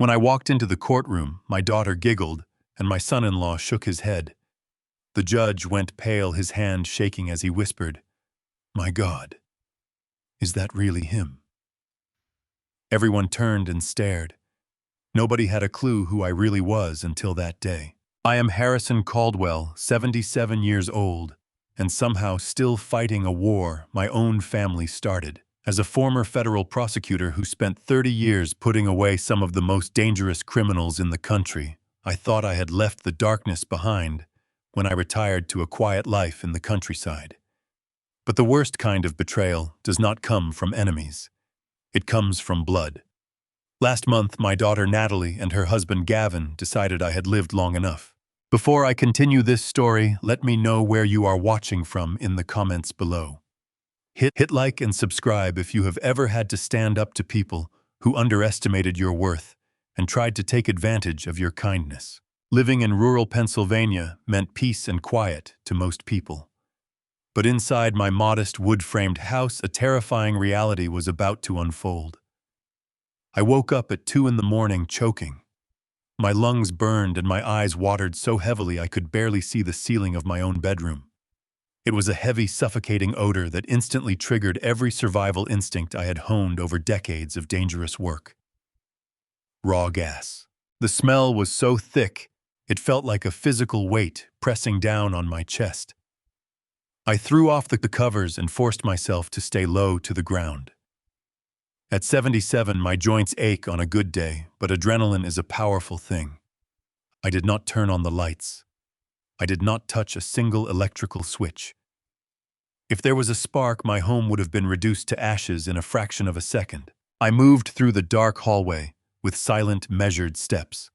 When I walked into the courtroom, my daughter giggled, and my son-in-law shook his head. The judge went pale, his hand shaking as he whispered, "My God, is that really him?" Everyone turned and stared. Nobody had a clue who I really was until that day. I am Harrison Caldwell, 77 years old, and somehow still fighting a war my own family started. As a former federal prosecutor who spent 30 years putting away some of the most dangerous criminals in the country, I thought I had left the darkness behind when I retired to a quiet life in the countryside. But the worst kind of betrayal does not come from enemies. It comes from blood. Last month, my daughter Natalie and her husband Gavin decided I had lived long enough. Before I continue this story, let me know where you are watching from in the comments below. Hit like and subscribe if you have ever had to stand up to people who underestimated your worth and tried to take advantage of your kindness. Living in rural Pennsylvania meant peace and quiet to most people. But inside my modest wood-framed house, a terrifying reality was about to unfold. I woke up at 2 in the morning choking. My lungs burned and my eyes watered so heavily I could barely see the ceiling of my own bedroom. It was a heavy, suffocating odor that instantly triggered every survival instinct I had honed over decades of dangerous work. Raw gas. The smell was so thick, it felt like a physical weight pressing down on my chest. I threw off the covers and forced myself to stay low to the ground. At 77, my joints ache on a good day, but adrenaline is a powerful thing. I did not turn on the lights. I did not touch a single electrical switch. If there was a spark, my home would have been reduced to ashes in a fraction of a second. I moved through the dark hallway with silent, measured steps.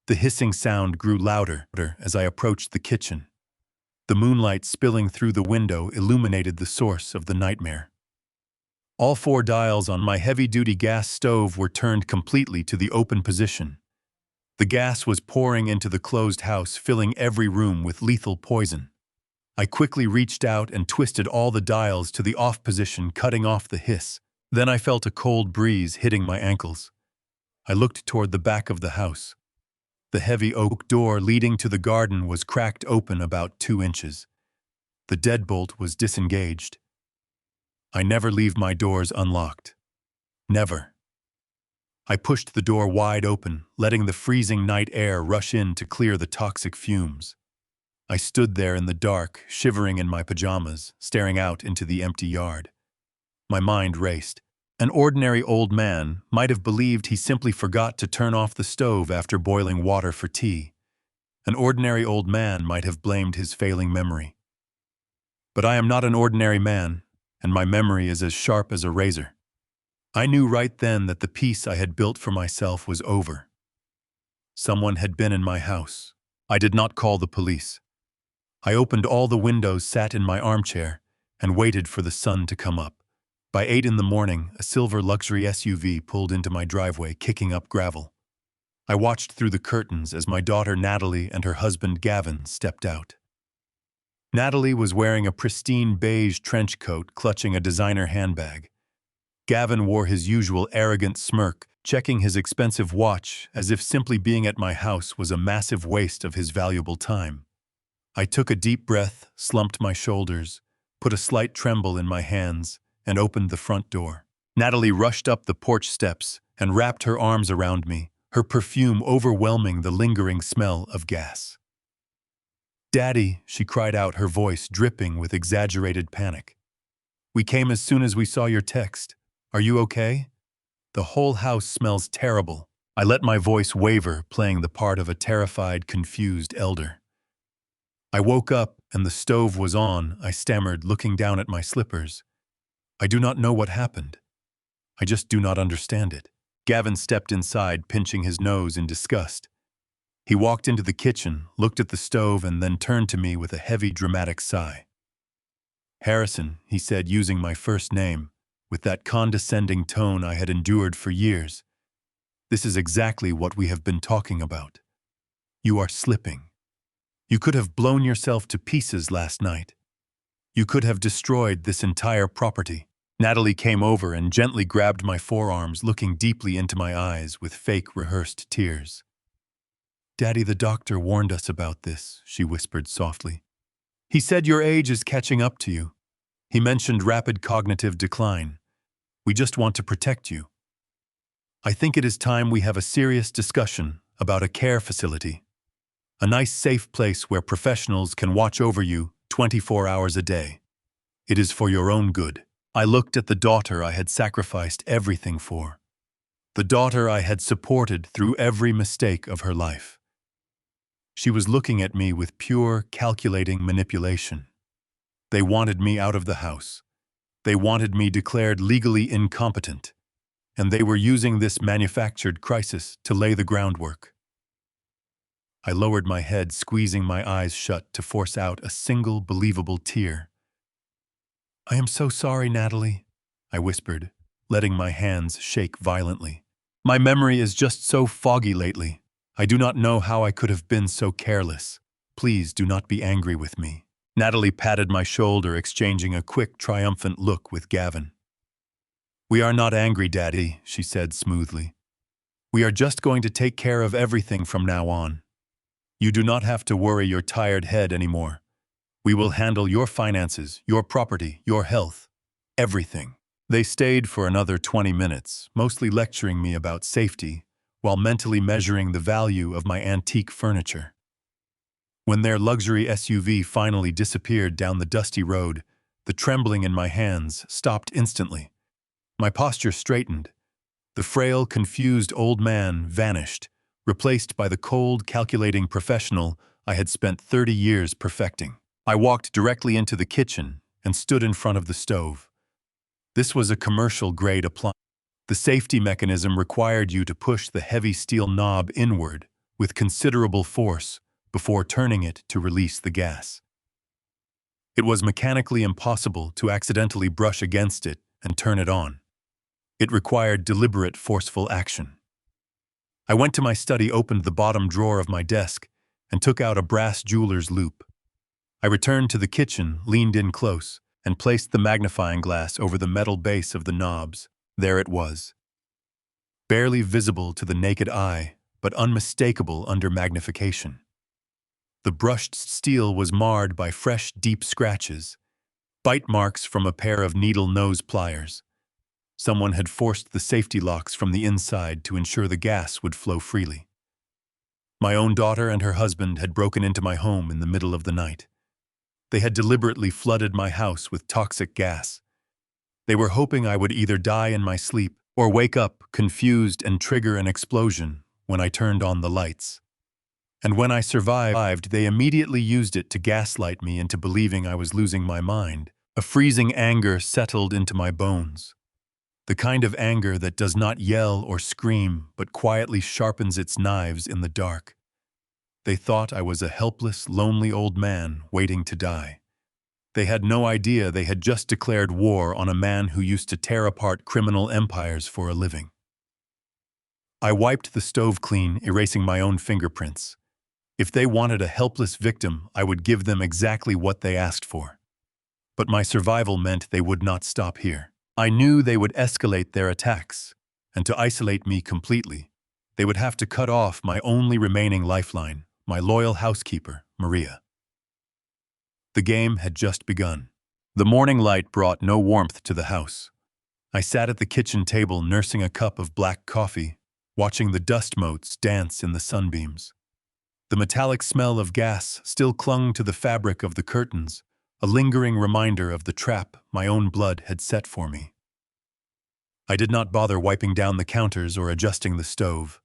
The hissing sound grew louder as I approached the kitchen. The moonlight spilling through the window illuminated the source of the nightmare. All 4 dials on my heavy-duty gas stove were turned completely to the open position. The gas was pouring into the closed house, filling every room with lethal poison. I quickly reached out and twisted all the dials to the off position, cutting off the hiss. Then I felt a cold breeze hitting my ankles. I looked toward the back of the house. The heavy oak door leading to the garden was cracked open about 2 inches. The deadbolt was disengaged. I never leave my doors unlocked. Never. I pushed the door wide open, letting the freezing night air rush in to clear the toxic fumes. I stood there in the dark, shivering in my pajamas, staring out into the empty yard. My mind raced. An ordinary old man might have believed he simply forgot to turn off the stove after boiling water for tea. An ordinary old man might have blamed his failing memory. But I am not an ordinary man, and my memory is as sharp as a razor. I knew right then that the peace I had built for myself was over. Someone had been in my house. I did not call the police. I opened all the windows, sat in my armchair, and waited for the sun to come up. By 8 in the morning, a silver luxury SUV pulled into my driveway, kicking up gravel. I watched through the curtains as my daughter Natalie and her husband Gavin stepped out. Natalie was wearing a pristine beige trench coat, clutching a designer handbag. Gavin wore his usual arrogant smirk, checking his expensive watch as if simply being at my house was a massive waste of his valuable time. I took a deep breath, slumped my shoulders, put a slight tremble in my hands, and opened the front door. Natalie rushed up the porch steps and wrapped her arms around me, her perfume overwhelming the lingering smell of gas. "Daddy," she cried out, her voice dripping with exaggerated panic. "We came as soon as we saw your text. Are you okay? The whole house smells terrible." I let my voice waver, playing the part of a terrified, confused elder. "I woke up and the stove was on," I stammered, looking down at my slippers. "I do not know what happened. I just do not understand it." Gavin stepped inside, pinching his nose in disgust. He walked into the kitchen, looked at the stove, and then turned to me with a heavy, dramatic sigh. "Harrison," he said, using my first name, with that condescending tone I had endured for years, "this is exactly what we have been talking about. You are slipping. You could have blown yourself to pieces last night. You could have destroyed this entire property." Natalie came over and gently grabbed my forearms, looking deeply into my eyes with fake, rehearsed tears. "Daddy, the doctor warned us about this," she whispered softly. "He said your age is catching up to you. He mentioned rapid cognitive decline. We just want to protect you. I think it is time we have a serious discussion about a care facility. A nice, safe place where professionals can watch over you 24 hours a day. It is for your own good." I looked at the daughter I had sacrificed everything for. The daughter I had supported through every mistake of her life. She was looking at me with pure, calculating manipulation. They wanted me out of the house. They wanted me declared legally incompetent. And they were using this manufactured crisis to lay the groundwork. I lowered my head, squeezing my eyes shut to force out a single believable tear. "I am so sorry, Natalie," I whispered, letting my hands shake violently. "My memory is just so foggy lately. I do not know how I could have been so careless. Please do not be angry with me." Natalie patted my shoulder, exchanging a quick, triumphant look with Gavin. "We are not angry, Daddy," she said smoothly. "We are just going to take care of everything from now on. You do not have to worry your tired head anymore. We will handle your finances, your property, your health, everything." They stayed for another 20 minutes, mostly lecturing me about safety, while mentally measuring the value of my antique furniture. When their luxury SUV finally disappeared down the dusty road, the trembling in my hands stopped instantly. My posture straightened. The frail, confused old man vanished, replaced by the cold, calculating professional I had spent 30 years perfecting. I walked directly into the kitchen and stood in front of the stove. This was a commercial-grade appliance. The safety mechanism required you to push the heavy steel knob inward with considerable force before turning it to release the gas. It was mechanically impossible to accidentally brush against it and turn it on. It required deliberate, forceful action. I went to my study, opened the bottom drawer of my desk, and took out a brass jeweler's loupe. I returned to the kitchen, leaned in close, and placed the magnifying glass over the metal base of the knobs. There it was. Barely visible to the naked eye, but unmistakable under magnification. The brushed steel was marred by fresh, deep scratches, bite marks from a pair of needle-nose pliers. Someone had forced the safety locks from the inside to ensure the gas would flow freely. My own daughter and her husband had broken into my home in the middle of the night. They had deliberately flooded my house with toxic gas. They were hoping I would either die in my sleep or wake up confused and trigger an explosion when I turned on the lights. And when I survived, they immediately used it to gaslight me into believing I was losing my mind. A freezing anger settled into my bones. The kind of anger that does not yell or scream, but quietly sharpens its knives in the dark. They thought I was a helpless, lonely old man waiting to die. They had no idea they had just declared war on a man who used to tear apart criminal empires for a living. I wiped the stove clean, erasing my own fingerprints. If they wanted a helpless victim, I would give them exactly what they asked for. But my survival meant they would not stop here. I knew they would escalate their attacks, and to isolate me completely, they would have to cut off my only remaining lifeline, my loyal housekeeper, Maria. The game had just begun. The morning light brought no warmth to the house. I sat at the kitchen table nursing a cup of black coffee, watching the dust motes dance in the sunbeams. The metallic smell of gas still clung to the fabric of the curtains, a lingering reminder of the trap my own blood had set for me. I did not bother wiping down the counters or adjusting the stove.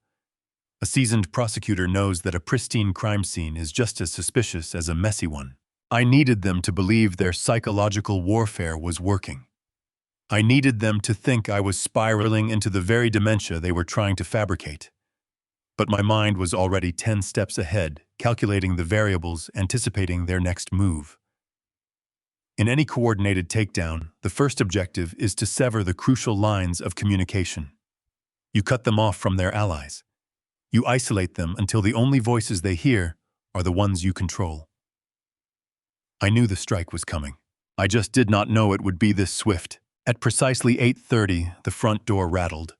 A seasoned prosecutor knows that a pristine crime scene is just as suspicious as a messy one. I needed them to believe their psychological warfare was working. I needed them to think I was spiraling into the very dementia they were trying to fabricate. But my mind was already 10 steps ahead, calculating the variables, anticipating their next move. In any coordinated takedown, the first objective is to sever the crucial lines of communication. You cut them off from their allies. You isolate them until the only voices they hear are the ones you control. I knew the strike was coming. I just did not know it would be this swift. At precisely 8:30, the front door rattled.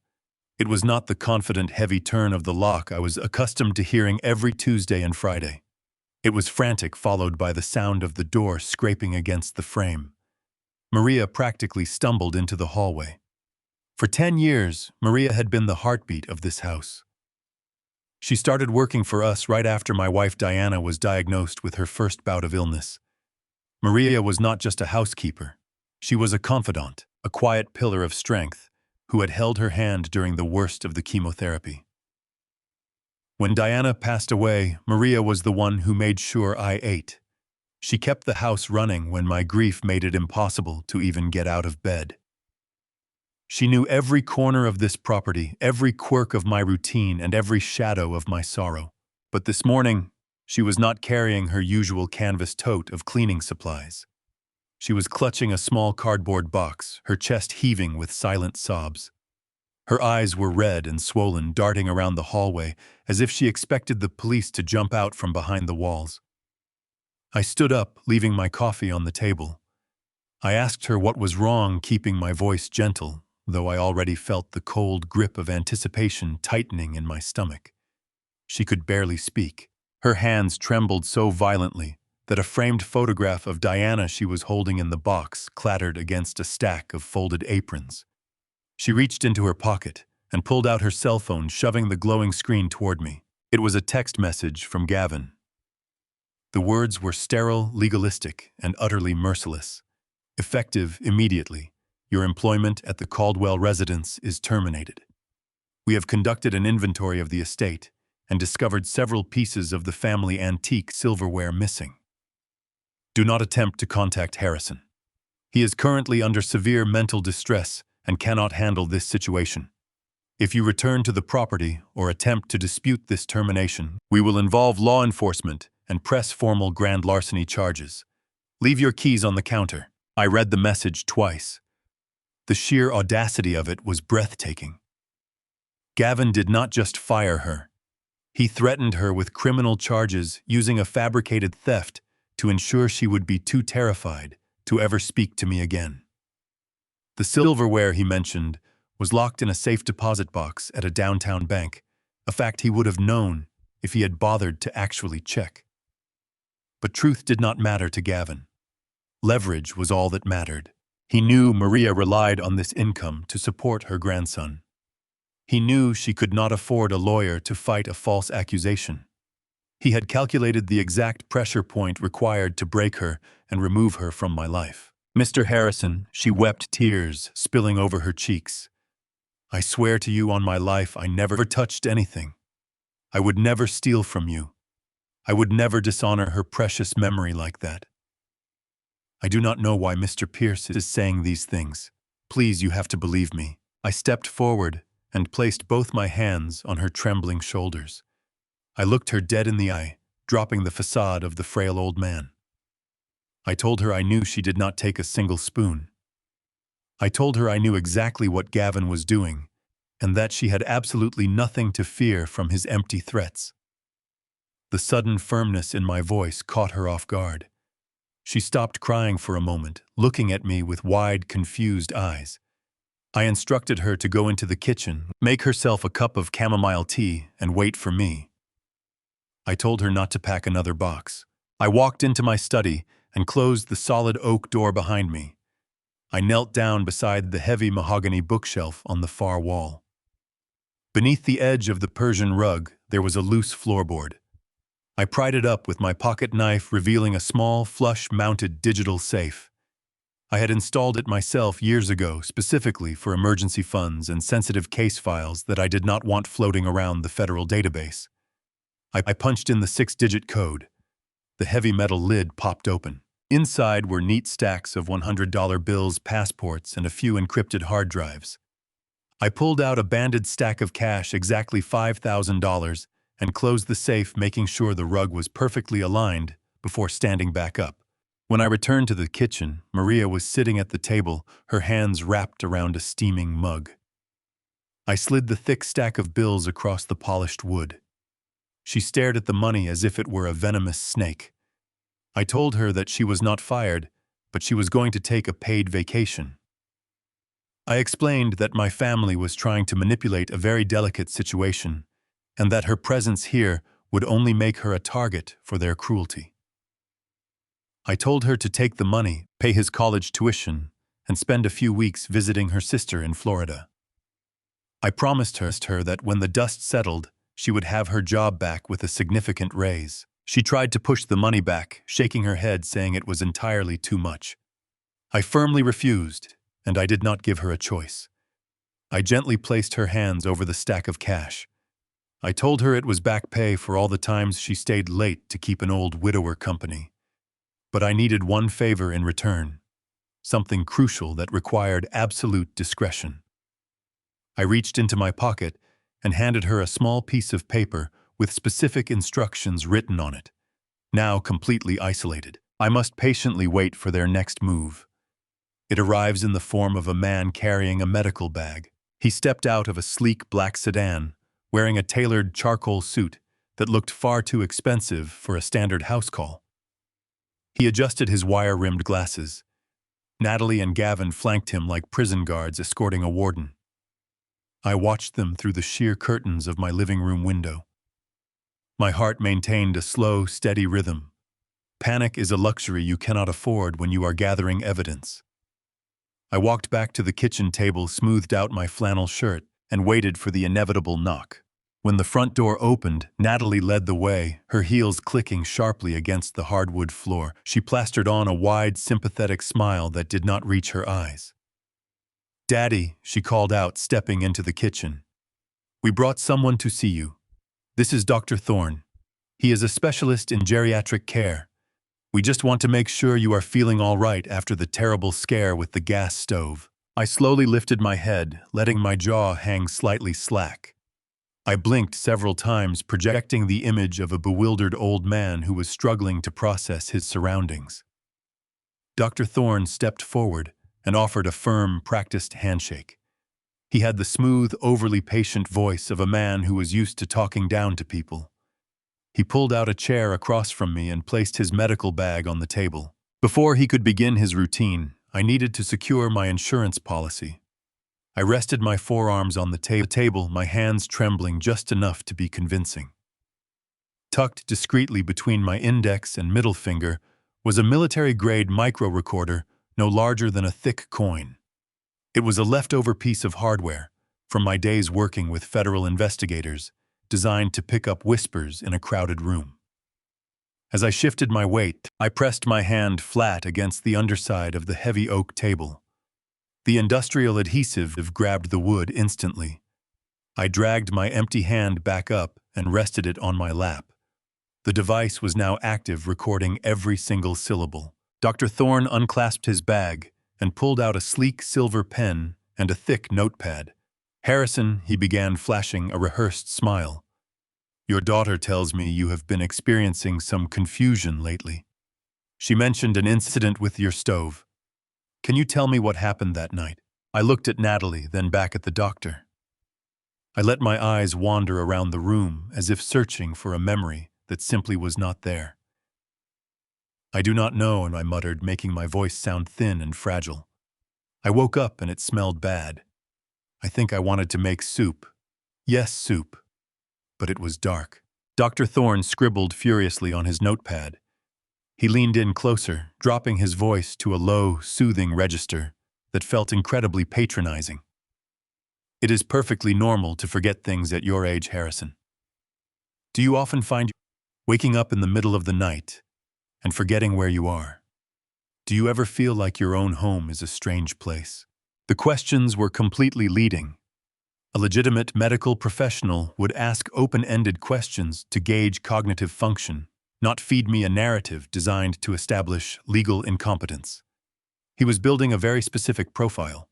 It was not the confident, heavy turn of the lock I was accustomed to hearing every Tuesday and Friday. It was frantic, followed by the sound of the door scraping against the frame. Maria practically stumbled into the hallway. For 10 years, Maria had been the heartbeat of this house. She started working for us right after my wife Diana was diagnosed with her first bout of illness. Maria was not just a housekeeper. She was a confidant, a quiet pillar of strength, who had held her hand during the worst of the chemotherapy. When Diana passed away, Maria was the one who made sure I ate. She kept the house running when my grief made it impossible to even get out of bed. She knew every corner of this property, every quirk of my routine, and every shadow of my sorrow. But this morning, she was not carrying her usual canvas tote of cleaning supplies. She was clutching a small cardboard box, her chest heaving with silent sobs. Her eyes were red and swollen, darting around the hallway, as if she expected the police to jump out from behind the walls. I stood up, leaving my coffee on the table. I asked her what was wrong, keeping my voice gentle, though I already felt the cold grip of anticipation tightening in my stomach. She could barely speak. Her hands trembled so violently that a framed photograph of Diana she was holding in the box clattered against a stack of folded aprons. She reached into her pocket and pulled out her cell phone, shoving the glowing screen toward me. It was a text message from Gavin. The words were sterile, legalistic, and utterly merciless. Effective immediately. Your employment at the Caldwell residence is terminated. We have conducted an inventory of the estate and discovered several pieces of the family antique silverware missing. Do not attempt to contact Harrison. He is currently under severe mental distress and cannot handle this situation. If you return to the property or attempt to dispute this termination, we will involve law enforcement and press formal grand larceny charges. Leave your keys on the counter. I read the message twice. The sheer audacity of it was breathtaking. Gavin did not just fire her. He threatened her with criminal charges using a fabricated theft to ensure she would be too terrified to ever speak to me again. The silverware he mentioned was locked in a safe deposit box at a downtown bank, a fact he would have known if he had bothered to actually check. But truth did not matter to Gavin. Leverage was all that mattered. He knew Maria relied on this income to support her grandson. He knew she could not afford a lawyer to fight a false accusation. He had calculated the exact pressure point required to break her and remove her from my life. Mr. Harrison, she wept, tears spilling over her cheeks. I swear to you on my life I never touched anything. I would never steal from you. I would never dishonor her precious memory like that. I do not know why Mr. Pierce is saying these things. Please, you have to believe me. I stepped forward and placed both my hands on her trembling shoulders. I looked her dead in the eye, dropping the facade of the frail old man. I told her I knew she did not take a single spoon. I told her I knew exactly what Gavin was doing, and that she had absolutely nothing to fear from his empty threats. The sudden firmness in my voice caught her off guard. She stopped crying for a moment, looking at me with wide, confused eyes. I instructed her to go into the kitchen, make herself a cup of chamomile tea, and wait for me. I told her not to pack another box. I walked into my study and closed the solid oak door behind me. I knelt down beside the heavy mahogany bookshelf on the far wall. Beneath the edge of the Persian rug, there was a loose floorboard. I pried it up with my pocket knife, revealing a small, flush-mounted digital safe. I had installed it myself years ago, specifically for emergency funds and sensitive case files that I did not want floating around the federal database. I punched in the 6-digit code. The heavy metal lid popped open. Inside were neat stacks of $100 bills, passports, and a few encrypted hard drives. I pulled out a banded stack of cash, exactly $5,000, and closed the safe, making sure the rug was perfectly aligned before standing back up. When I returned to the kitchen, Maria was sitting at the table, her hands wrapped around a steaming mug. I slid the thick stack of bills across the polished wood. She stared at the money as if it were a venomous snake. I told her that she was not fired, but she was going to take a paid vacation. I explained that my family was trying to manipulate a very delicate situation, and that her presence here would only make her a target for their cruelty. I told her to take the money, pay his college tuition, and spend a few weeks visiting her sister in Florida. I promised her that when the dust settled, she would have her job back with a significant raise. She tried to push the money back, shaking her head, saying it was entirely too much. I firmly refused, and I did not give her a choice. I gently placed her hands over the stack of cash. I told her it was back pay for all the times she stayed late to keep an old widower company. But I needed one favor in return, something crucial that required absolute discretion. I reached into my pocket and handed her a small piece of paper with specific instructions written on it. Now completely isolated, I must patiently wait for their next move. It arrives in the form of a man carrying a medical bag. He stepped out of a sleek black sedan, wearing a tailored charcoal suit that looked far too expensive for a standard house call. He adjusted his wire-rimmed glasses. Natalie and Gavin flanked him like prison guards escorting a warden. I watched them through the sheer curtains of my living room window. My heart maintained a slow, steady rhythm. Panic is a luxury you cannot afford when you are gathering evidence. I walked back to the kitchen table, smoothed out my flannel shirt, and waited for the inevitable knock. When the front door opened, Natalie led the way, her heels clicking sharply against the hardwood floor. She plastered on a wide, sympathetic smile that did not reach her eyes. "Daddy," she called out, stepping into the kitchen. "We brought someone to see you. This is Dr. Thorne. He is a specialist in geriatric care. We just want to make sure you are feeling all right after the terrible scare with the gas stove." I slowly lifted my head, letting my jaw hang slightly slack. I blinked several times, projecting the image of a bewildered old man who was struggling to process his surroundings. Dr. Thorne stepped forward and offered a firm, practiced handshake. He had the smooth, overly patient voice of a man who was used to talking down to people. He pulled out a chair across from me and placed his medical bag on the table. Before he could begin his routine, I needed to secure my insurance policy. I rested my forearms on the table, my hands trembling just enough to be convincing. Tucked discreetly between my index and middle finger was a military-grade micro-recorder no larger than a thick coin. It was a leftover piece of hardware from my days working with federal investigators, designed to pick up whispers in a crowded room. As I shifted my weight, I pressed my hand flat against the underside of the heavy oak table. The industrial adhesive grabbed the wood instantly. I dragged my empty hand back up and rested it on my lap. The device was now active, recording every single syllable. Dr. Thorne unclasped his bag and pulled out a sleek silver pen and a thick notepad. "Harrison," he began, flashing a rehearsed smile. "Your daughter tells me you have been experiencing some confusion lately. She mentioned an incident with your stove. Can you tell me what happened that night?" I looked at Natalie, then back at the doctor. I let my eyes wander around the room as if searching for a memory that simply was not there. "I do not know," I muttered, making my voice sound thin and fragile. "I woke up and it smelled bad. I think I wanted to make soup. Yes, soup. But it was dark." Dr. Thorne scribbled furiously on his notepad. He leaned in closer, dropping his voice to a low, soothing register that felt incredibly patronizing. "It is perfectly normal to forget things at your age, Harrison. Do you often find waking up in the middle of the night and forgetting where you are? Do you ever feel like your own home is a strange place?" The questions were completely leading. A legitimate medical professional would ask open-ended questions to gauge cognitive function, not feed me a narrative designed to establish legal incompetence. He was building a very specific profile.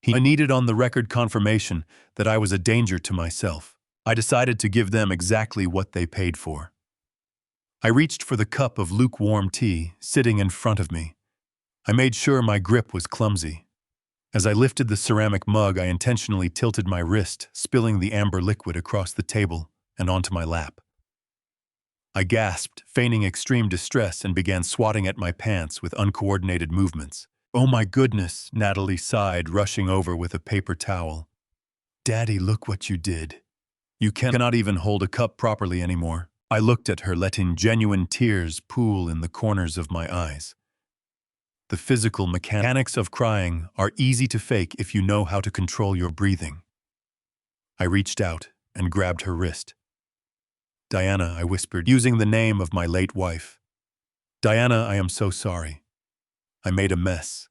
I needed on-the-record confirmation that I was a danger to myself. I decided to give them exactly what they paid for. I reached for the cup of lukewarm tea sitting in front of me. I made sure my grip was clumsy. As I lifted the ceramic mug, I intentionally tilted my wrist, spilling the amber liquid across the table and onto my lap. I gasped, feigning extreme distress, and began swatting at my pants with uncoordinated movements. Oh my goodness, Natalie sighed, rushing over with a paper towel. Daddy, look what you did. You cannot even hold a cup properly anymore. I looked at her, letting genuine tears pool in the corners of my eyes. The physical mechanics of crying are easy to fake if you know how to control your breathing. I reached out and grabbed her wrist. Diana, I whispered, using the name of my late wife. Diana, I am so sorry. I made a mess.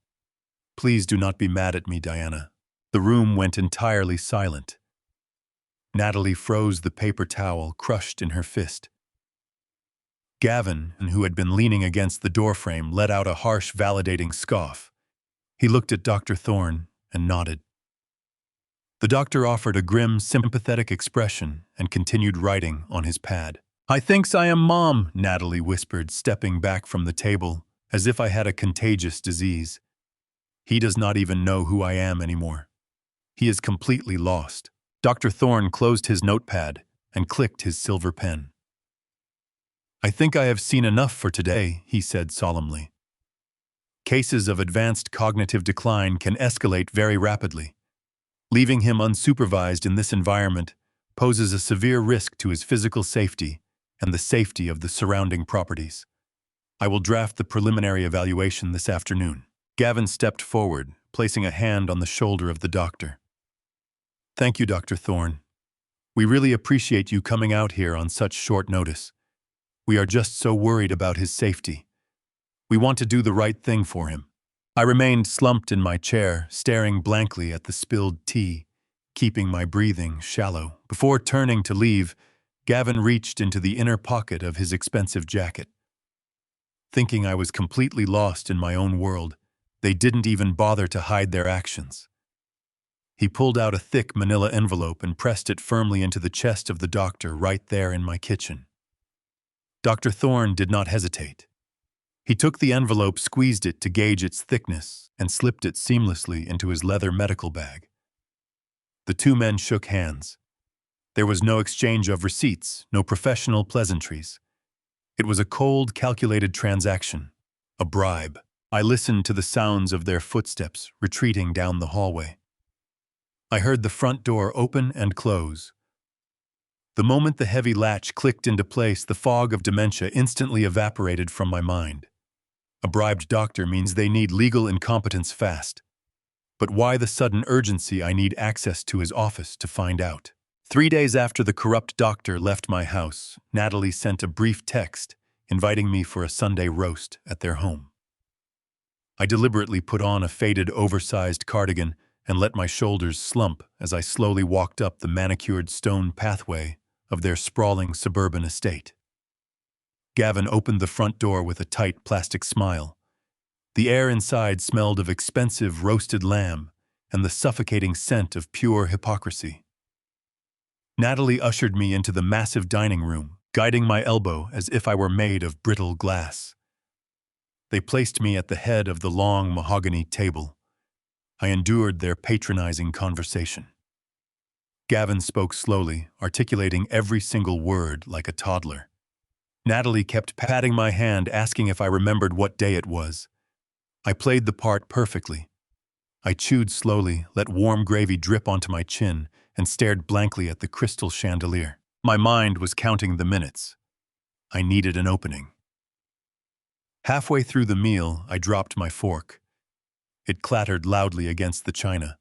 Please do not be mad at me, Diana. The room went entirely silent. Natalie froze the paper towel crushed in her fist. Gavin, who had been leaning against the doorframe, let out a harsh, validating scoff. He looked at Dr. Thorne and nodded. The doctor offered a grim, sympathetic expression and continued writing on his pad. I thinks I am Mom, Natalie whispered, stepping back from the table, as if I had a contagious disease. He does not even know who I am anymore. He is completely lost. Dr. Thorne closed his notepad and clicked his silver pen. I think I have seen enough for today, he said solemnly. Cases of advanced cognitive decline can escalate very rapidly. Leaving him unsupervised in this environment poses a severe risk to his physical safety and the safety of the surrounding properties. I will draft the preliminary evaluation this afternoon. Gavin stepped forward, placing a hand on the shoulder of the doctor. Thank you, Dr. Thorne. We really appreciate you coming out here on such short notice. We are just so worried about his safety. We want to do the right thing for him. I remained slumped in my chair, staring blankly at the spilled tea, keeping my breathing shallow. Before turning to leave, Gavin reached into the inner pocket of his expensive jacket. Thinking I was completely lost in my own world, they didn't even bother to hide their actions. He pulled out a thick manila envelope and pressed it firmly into the chest of the doctor right there in my kitchen. Dr. Thorne did not hesitate. He took the envelope, squeezed it to gauge its thickness, and slipped it seamlessly into his leather medical bag. The two men shook hands. There was no exchange of receipts, no professional pleasantries. It was a cold, calculated transaction, a bribe. I listened to the sounds of their footsteps retreating down the hallway. I heard the front door open and close. The moment the heavy latch clicked into place, the fog of dementia instantly evaporated from my mind. A bribed doctor means they need legal incompetence fast. But why the sudden urgency? I need access to his office to find out. 3 days after the corrupt doctor left my house, Natalie sent a brief text inviting me for a Sunday roast at their home. I deliberately put on a faded, oversized cardigan and let my shoulders slump as I slowly walked up the manicured stone pathway of their sprawling suburban estate. Gavin opened the front door with a tight plastic smile. The air inside smelled of expensive roasted lamb and the suffocating scent of pure hypocrisy. Natalie ushered me into the massive dining room, guiding my elbow as if I were made of brittle glass. They placed me at the head of the long mahogany table. I endured their patronizing conversation. Gavin spoke slowly, articulating every single word like a toddler. Natalie kept patting my hand, asking if I remembered what day it was. I played the part perfectly. I chewed slowly, let warm gravy drip onto my chin, and stared blankly at the crystal chandelier. My mind was counting the minutes. I needed an opening. Halfway through the meal, I dropped my fork. It clattered loudly against the china.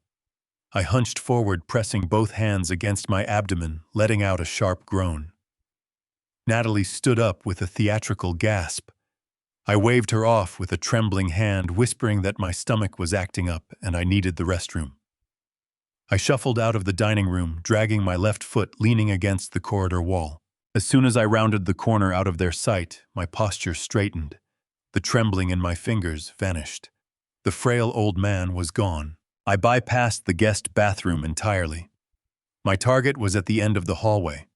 I hunched forward, pressing both hands against my abdomen, letting out a sharp groan. Natalie stood up with a theatrical gasp. I waved her off with a trembling hand, whispering that my stomach was acting up and I needed the restroom. I shuffled out of the dining room, dragging my left foot leaning against the corridor wall. As soon as I rounded the corner out of their sight, my posture straightened. The trembling in my fingers vanished. The frail old man was gone. I bypassed the guest bathroom entirely. My target was at the end of the hallway.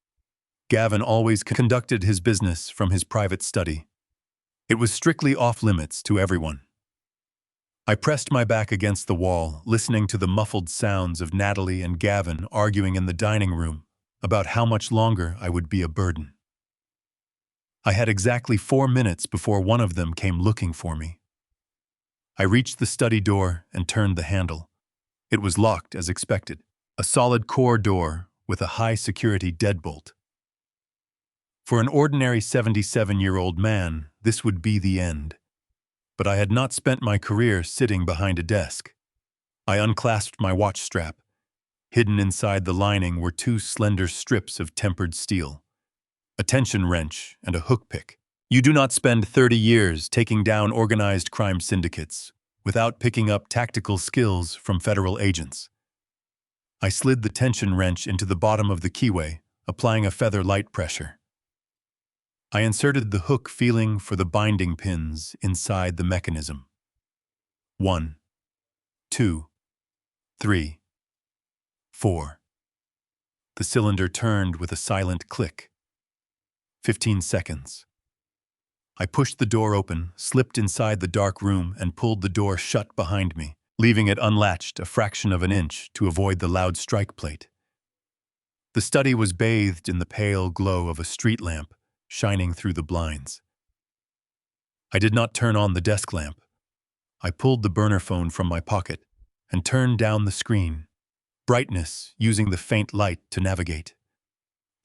Gavin always conducted his business from his private study. It was strictly off-limits to everyone. I pressed my back against the wall, listening to the muffled sounds of Natalie and Gavin arguing in the dining room about how much longer I would be a burden. I had exactly 4 minutes before one of them came looking for me. I reached the study door and turned the handle. It was locked as expected. A solid core door with a high-security deadbolt. For an ordinary 77-year-old man, this would be the end. But I had not spent my career sitting behind a desk. I unclasped my watch strap. Hidden inside the lining were two slender strips of tempered steel, a tension wrench and a hook pick. You do not spend 30 years taking down organized crime syndicates without picking up tactical skills from federal agents. I slid the tension wrench into the bottom of the keyway, applying a feather light pressure. I inserted the hook, feeling for the binding pins inside the mechanism. 1, 2, 3, 4. The cylinder turned with a silent click. 15 seconds. I pushed the door open, slipped inside the dark room, and pulled the door shut behind me, leaving it unlatched a fraction of an inch to avoid the loud strike plate. The study was bathed in the pale glow of a street lamp, shining through the blinds. I did not turn on the desk lamp. I pulled the burner phone from my pocket and turned down the screen, brightness using the faint light to navigate.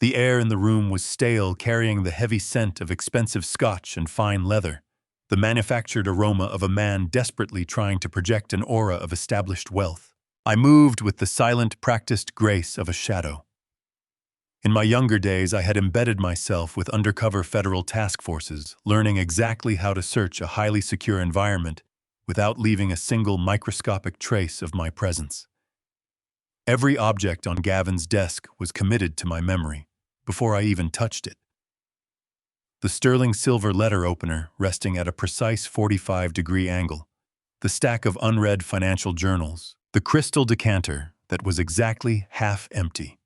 The air in the room was stale, carrying the heavy scent of expensive scotch and fine leather, the manufactured aroma of a man desperately trying to project an aura of established wealth. I moved with the silent, practiced grace of a shadow. In my younger days, I had embedded myself with undercover federal task forces, learning exactly how to search a highly secure environment without leaving a single microscopic trace of my presence. Every object on Gavin's desk was committed to my memory before I even touched it. The sterling silver letter opener resting at a precise 45-degree angle, the stack of unread financial journals, the crystal decanter that was exactly half empty.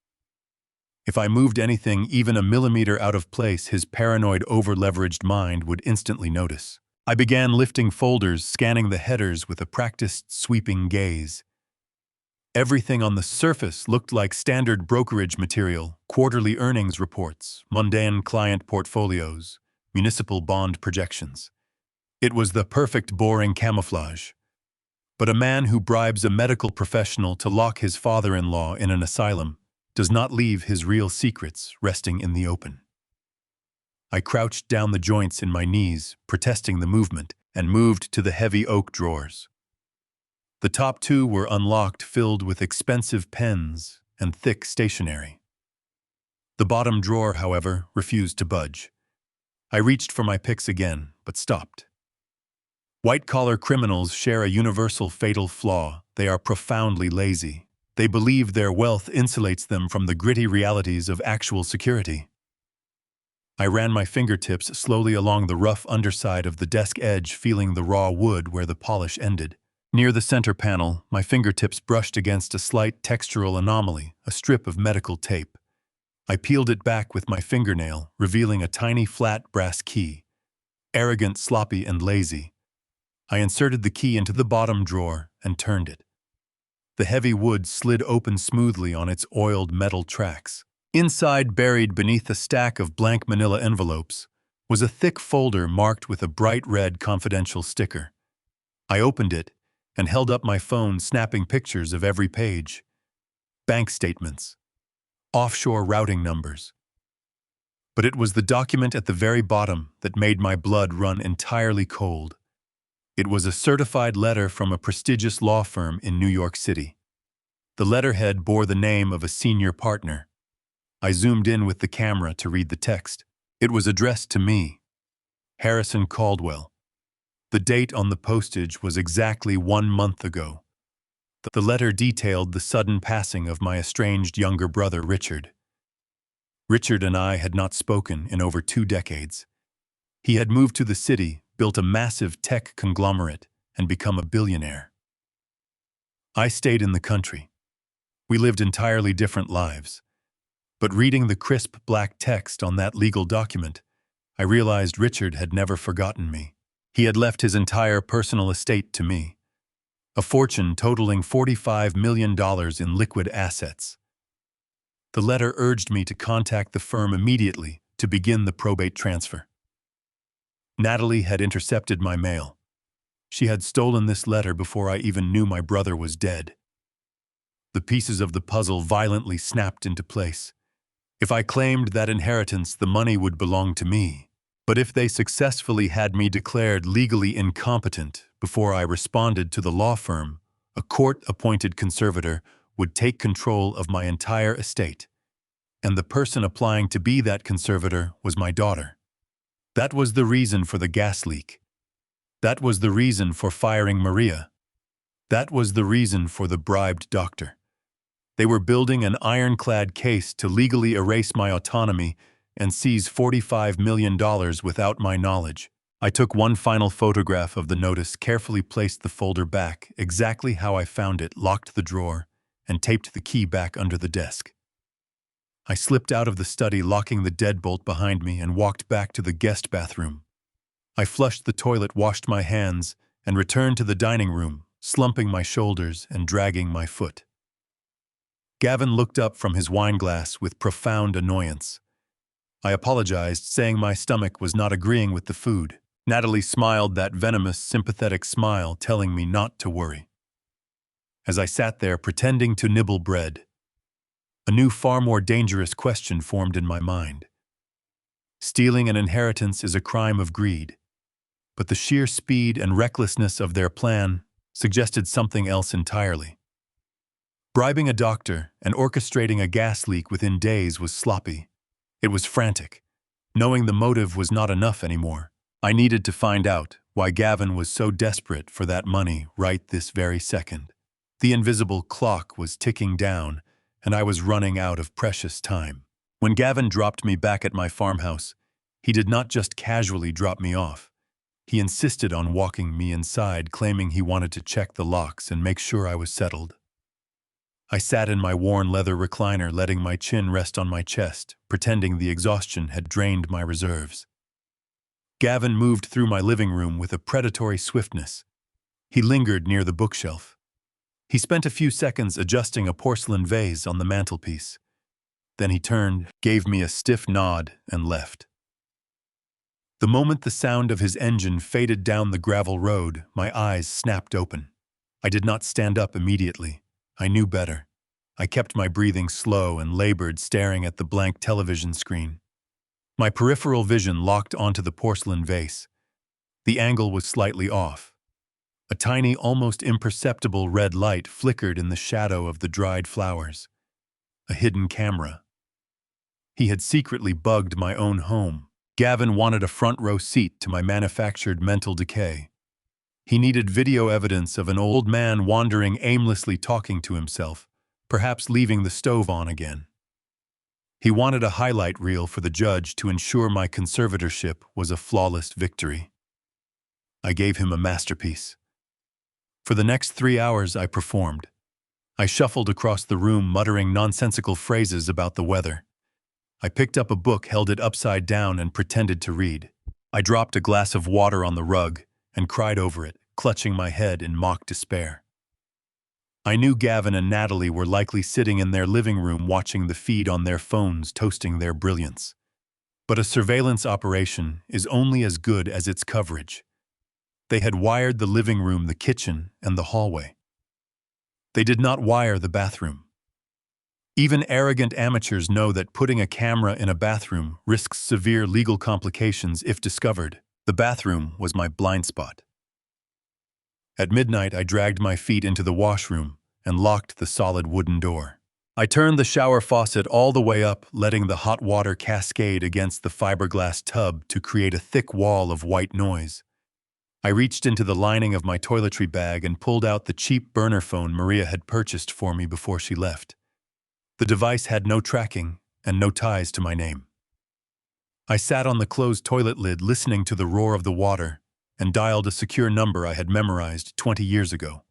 If I moved anything even a millimeter out of place, his paranoid, over-leveraged mind would instantly notice. I began lifting folders, scanning the headers with a practiced, sweeping gaze. Everything on the surface looked like standard brokerage material: quarterly earnings reports, mundane client portfolios, municipal bond projections. It was the perfect boring camouflage. But a man who bribes a medical professional to lock his father-in-law in an asylum does not leave his real secrets resting in the open. I crouched down the joints in my knees, protesting the movement, and moved to the heavy oak drawers. The top two were unlocked, filled with expensive pens and thick stationery. The bottom drawer, however, refused to budge. I reached for my picks again, but stopped. White-collar criminals share a universal fatal flaw: they are profoundly lazy. They believe their wealth insulates them from the gritty realities of actual security. I ran my fingertips slowly along the rough underside of the desk edge, feeling the raw wood where the polish ended. Near the center panel, my fingertips brushed against a slight textural anomaly, a strip of medical tape. I peeled it back with my fingernail, revealing a tiny flat brass key. Arrogant, sloppy, and lazy. I inserted the key into the bottom drawer and turned it. The heavy wood slid open smoothly on its oiled metal tracks. Inside, buried beneath a stack of blank manila envelopes, was a thick folder marked with a bright red confidential sticker. I opened it and held up my phone, snapping pictures of every page. Bank statements. Offshore routing numbers. But it was the document at the very bottom that made my blood run entirely cold. It was a certified letter from a prestigious law firm in New York City. The letterhead bore the name of a senior partner. I zoomed in with the camera to read the text. It was addressed to me, Harrison Caldwell. The date on the postage was exactly 1 month ago. The letter detailed the sudden passing of my estranged younger brother, Richard. Richard and I had not spoken in over 2 decades. He had moved to the city, built a massive tech conglomerate, and become a billionaire. I stayed in the country. We lived entirely different lives. But reading the crisp black text on that legal document, I realized Richard had never forgotten me. He had left his entire personal estate to me, a fortune totaling $45 million in liquid assets. The letter urged me to contact the firm immediately to begin the probate transfer. Natalie had intercepted my mail. She had stolen this letter before I even knew my brother was dead. The pieces of the puzzle violently snapped into place. If I claimed that inheritance, the money would belong to me. But if they successfully had me declared legally incompetent before I responded to the law firm, a court-appointed conservator would take control of my entire estate. And the person applying to be that conservator was my daughter. That was the reason for the gas leak. That was the reason for firing Maria. That was the reason for the bribed doctor. They were building an ironclad case to legally erase my autonomy and seize $45 million without my knowledge. I took one final photograph of the notice, carefully placed the folder back exactly how I found it, locked the drawer, and taped the key back under the desk. I slipped out of the study, locking the deadbolt behind me, and walked back to the guest bathroom. I flushed the toilet, washed my hands, and returned to the dining room, slumping my shoulders and dragging my foot. Gavin looked up from his wineglass with profound annoyance. I apologized, saying my stomach was not agreeing with the food. Natalie smiled, that venomous, sympathetic smile telling me not to worry. As I sat there pretending to nibble bread, a new, far more dangerous question formed in my mind. Stealing an inheritance is a crime of greed, but the sheer speed and recklessness of their plan suggested something else entirely. Bribing a doctor and orchestrating a gas leak within days was sloppy. It was frantic. Knowing the motive was not enough anymore. I needed to find out why Gavin was so desperate for that money right this very second. The invisible clock was ticking down, and I was running out of precious time. When Gavin dropped me back at my farmhouse, he did not just casually drop me off. He insisted on walking me inside, claiming he wanted to check the locks and make sure I was settled. I sat in my worn leather recliner, letting my chin rest on my chest, pretending the exhaustion had drained my reserves. Gavin moved through my living room with a predatory swiftness. He lingered near the bookshelf. He spent a few seconds adjusting a porcelain vase on the mantelpiece. Then he turned, gave me a stiff nod, and left. The moment the sound of his engine faded down the gravel road, my eyes snapped open. I did not stand up immediately. I knew better. I kept my breathing slow and labored, staring at the blank television screen. My peripheral vision locked onto the porcelain vase. The angle was slightly off. A tiny, almost imperceptible red light flickered in the shadow of the dried flowers. A hidden camera. He had secretly bugged my own home. Gavin wanted a front-row seat to my manufactured mental decay. He needed video evidence of an old man wandering aimlessly, talking to himself, perhaps leaving the stove on again. He wanted a highlight reel for the judge to ensure my conservatorship was a flawless victory. I gave him a masterpiece. For the next 3 hours, I performed. I shuffled across the room, muttering nonsensical phrases about the weather. I picked up a book, held it upside down, and pretended to read. I dropped a glass of water on the rug and cried over it, clutching my head in mock despair. I knew Gavin and Natalie were likely sitting in their living room watching the feed on their phones, toasting their brilliance. But a surveillance operation is only as good as its coverage. They had wired the living room, the kitchen, and the hallway. They did not wire the bathroom. Even arrogant amateurs know that putting a camera in a bathroom risks severe legal complications if discovered. The bathroom was my blind spot. At midnight, I dragged my feet into the washroom and locked the solid wooden door. I turned the shower faucet all the way up, letting the hot water cascade against the fiberglass tub to create a thick wall of white noise. I reached into the lining of my toiletry bag and pulled out the cheap burner phone Maria had purchased for me before she left. The device had no tracking and no ties to my name. I sat on the closed toilet lid, listening to the roar of the water, and dialed a secure number I had memorized 20 years ago.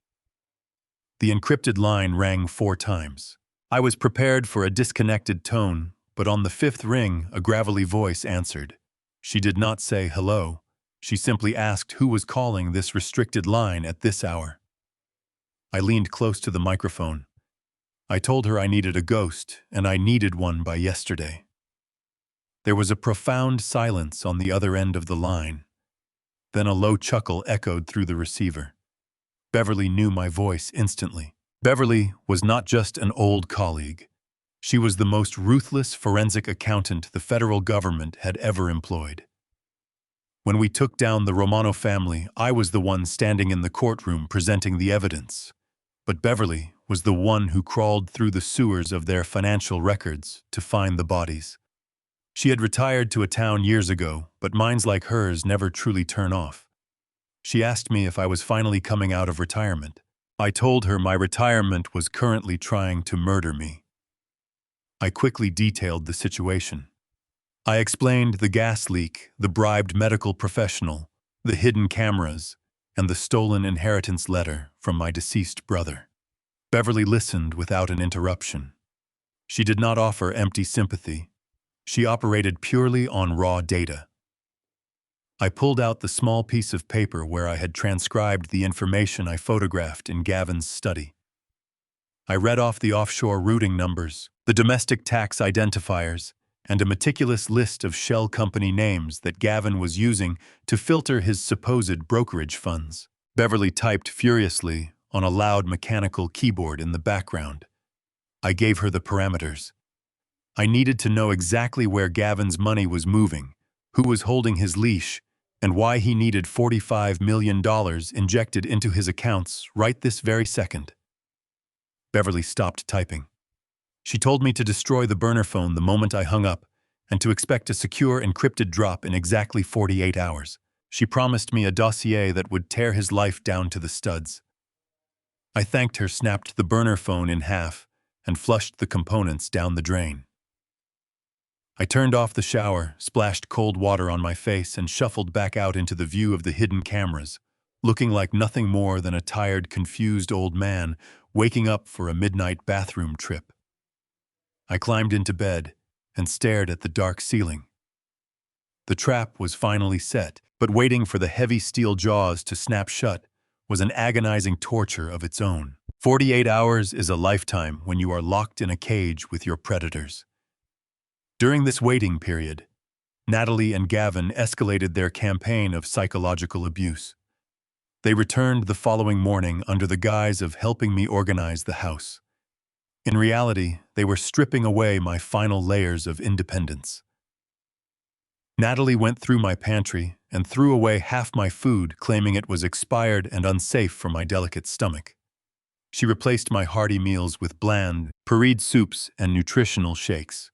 The encrypted line rang 4 times. I was prepared for a disconnected tone, but on the 5th ring, a gravelly voice answered. She did not say hello. She simply asked who was calling this restricted line at this hour. I leaned close to the microphone. I told her I needed a ghost, and I needed one by yesterday. There was a profound silence on the other end of the line. Then a low chuckle echoed through the receiver. Beverly knew my voice instantly. Beverly was not just an old colleague. She was the most ruthless forensic accountant the federal government had ever employed. When we took down the Romano family, I was the one standing in the courtroom presenting the evidence. But Beverly was the one who crawled through the sewers of their financial records to find the bodies. She had retired to a town years ago, but minds like hers never truly turn off. She asked me if I was finally coming out of retirement. I told her my retirement was currently trying to murder me. I quickly detailed the situation. I explained the gas leak, the bribed medical professional, the hidden cameras, and the stolen inheritance letter from my deceased brother. Beverly listened without an interruption. She did not offer empty sympathy. She operated purely on raw data. I pulled out the small piece of paper where I had transcribed the information I photographed in Gavin's study. I read off the offshore routing numbers, the domestic tax identifiers, and a meticulous list of shell company names that Gavin was using to filter his supposed brokerage funds. Beverly typed furiously on a loud mechanical keyboard in the background. I gave her the parameters. I needed to know exactly where Gavin's money was moving, who was holding his leash, and why he needed $45 million injected into his accounts right this very second. Beverly stopped typing. She told me to destroy the burner phone the moment I hung up and to expect a secure encrypted drop in exactly 48 hours. She promised me a dossier that would tear his life down to the studs. I thanked her, snapped the burner phone in half, and flushed the components down the drain. I turned off the shower, splashed cold water on my face, and shuffled back out into the view of the hidden cameras, looking like nothing more than a tired, confused old man waking up for a midnight bathroom trip. I climbed into bed and stared at the dark ceiling. The trap was finally set, but waiting for the heavy steel jaws to snap shut was an agonizing torture of its own. 48 hours is a lifetime when you are locked in a cage with your predators. During this waiting period, Natalie and Gavin escalated their campaign of psychological abuse. They returned the following morning under the guise of helping me organize the house. In reality, they were stripping away my final layers of independence. Natalie went through my pantry and threw away half my food, claiming it was expired and unsafe for my delicate stomach. She replaced my hearty meals with bland, pureed soups and nutritional shakes,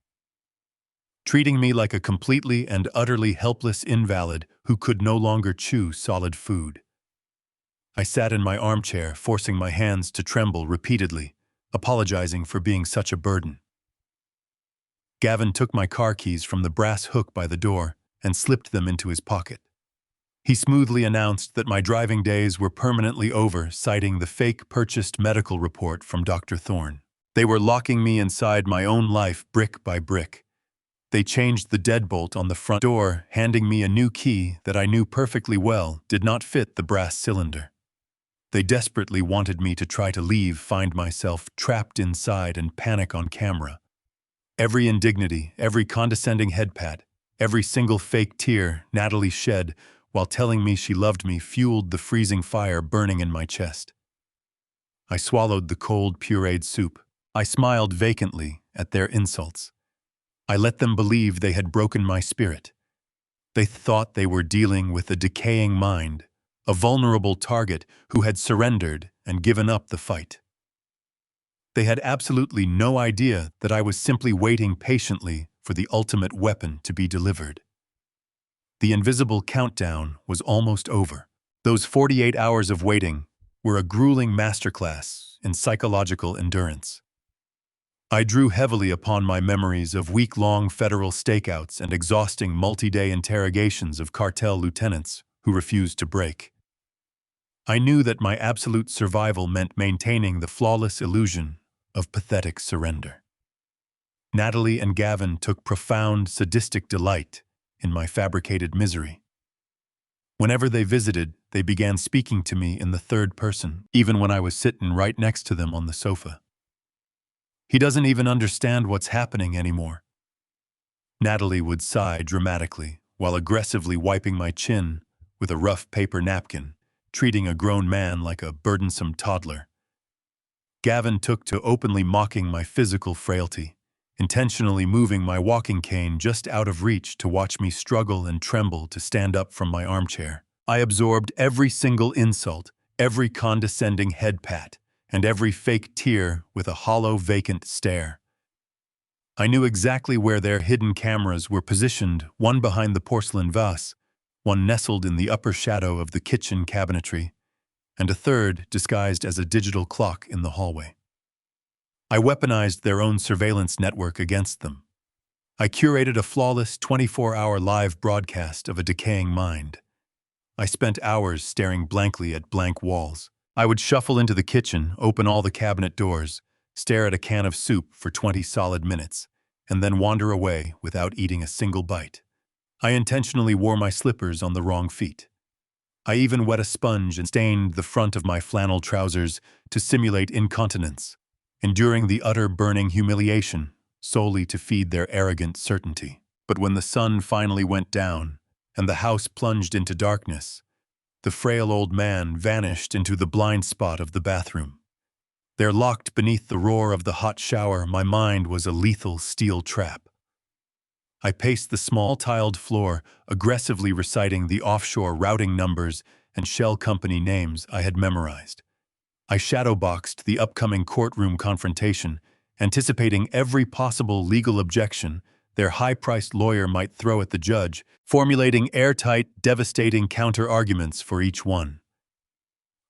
treating me like a completely and utterly helpless invalid who could no longer chew solid food. I sat in my armchair, forcing my hands to tremble repeatedly, apologizing for being such a burden. Gavin took my car keys from the brass hook by the door and slipped them into his pocket. He smoothly announced that my driving days were permanently over, citing the fake-purchased medical report from Dr. Thorne. They were locking me inside my own life brick by brick. They changed the deadbolt on the front door, handing me a new key that I knew perfectly well did not fit the brass cylinder. They desperately wanted me to try to leave, find myself trapped inside, and panic on camera. Every indignity, every condescending head pat, every single fake tear Natalie shed while telling me she loved me fueled the freezing fire burning in my chest. I swallowed the cold, pureed soup. I smiled vacantly at their insults. I let them believe they had broken my spirit. They thought they were dealing with a decaying mind, a vulnerable target who had surrendered and given up the fight. They had absolutely no idea that I was simply waiting patiently for the ultimate weapon to be delivered. The invisible countdown was almost over. Those 48 hours of waiting were a grueling masterclass in psychological endurance. I drew heavily upon my memories of week-long federal stakeouts and exhausting multi-day interrogations of cartel lieutenants who refused to break. I knew that my absolute survival meant maintaining the flawless illusion of pathetic surrender. Natalie and Gavin took profound, sadistic delight in my fabricated misery. Whenever they visited, they began speaking to me in the third person, even when I was sitting right next to them on the sofa. "He doesn't even understand what's happening anymore." Natalie would sigh dramatically while aggressively wiping my chin with a rough paper napkin, treating a grown man like a burdensome toddler. Gavin took to openly mocking my physical frailty, intentionally moving my walking cane just out of reach to watch me struggle and tremble to stand up from my armchair. I absorbed every single insult, every condescending head pat, and every fake tear with a hollow, vacant stare. I knew exactly where their hidden cameras were positioned, one behind the porcelain vase, one nestled in the upper shadow of the kitchen cabinetry, and a third disguised as a digital clock in the hallway. I weaponized their own surveillance network against them. I curated a flawless 24-hour live broadcast of a decaying mind. I spent hours staring blankly at blank walls. I would shuffle into the kitchen, open all the cabinet doors, stare at a can of soup for 20 solid minutes, and then wander away without eating a single bite. I intentionally wore my slippers on the wrong feet. I even wet a sponge and stained the front of my flannel trousers to simulate incontinence, enduring the utter burning humiliation solely to feed their arrogant certainty. But when the sun finally went down and the house plunged into darkness, the frail old man vanished into the blind spot of the bathroom. There, locked beneath the roar of the hot shower, my mind was a lethal steel trap. I paced the small tiled floor, aggressively reciting the offshore routing numbers and shell company names I had memorized. I shadowboxed the upcoming courtroom confrontation, anticipating every possible legal objection their high-priced lawyer might throw at the judge, formulating airtight, devastating counter-arguments for each one.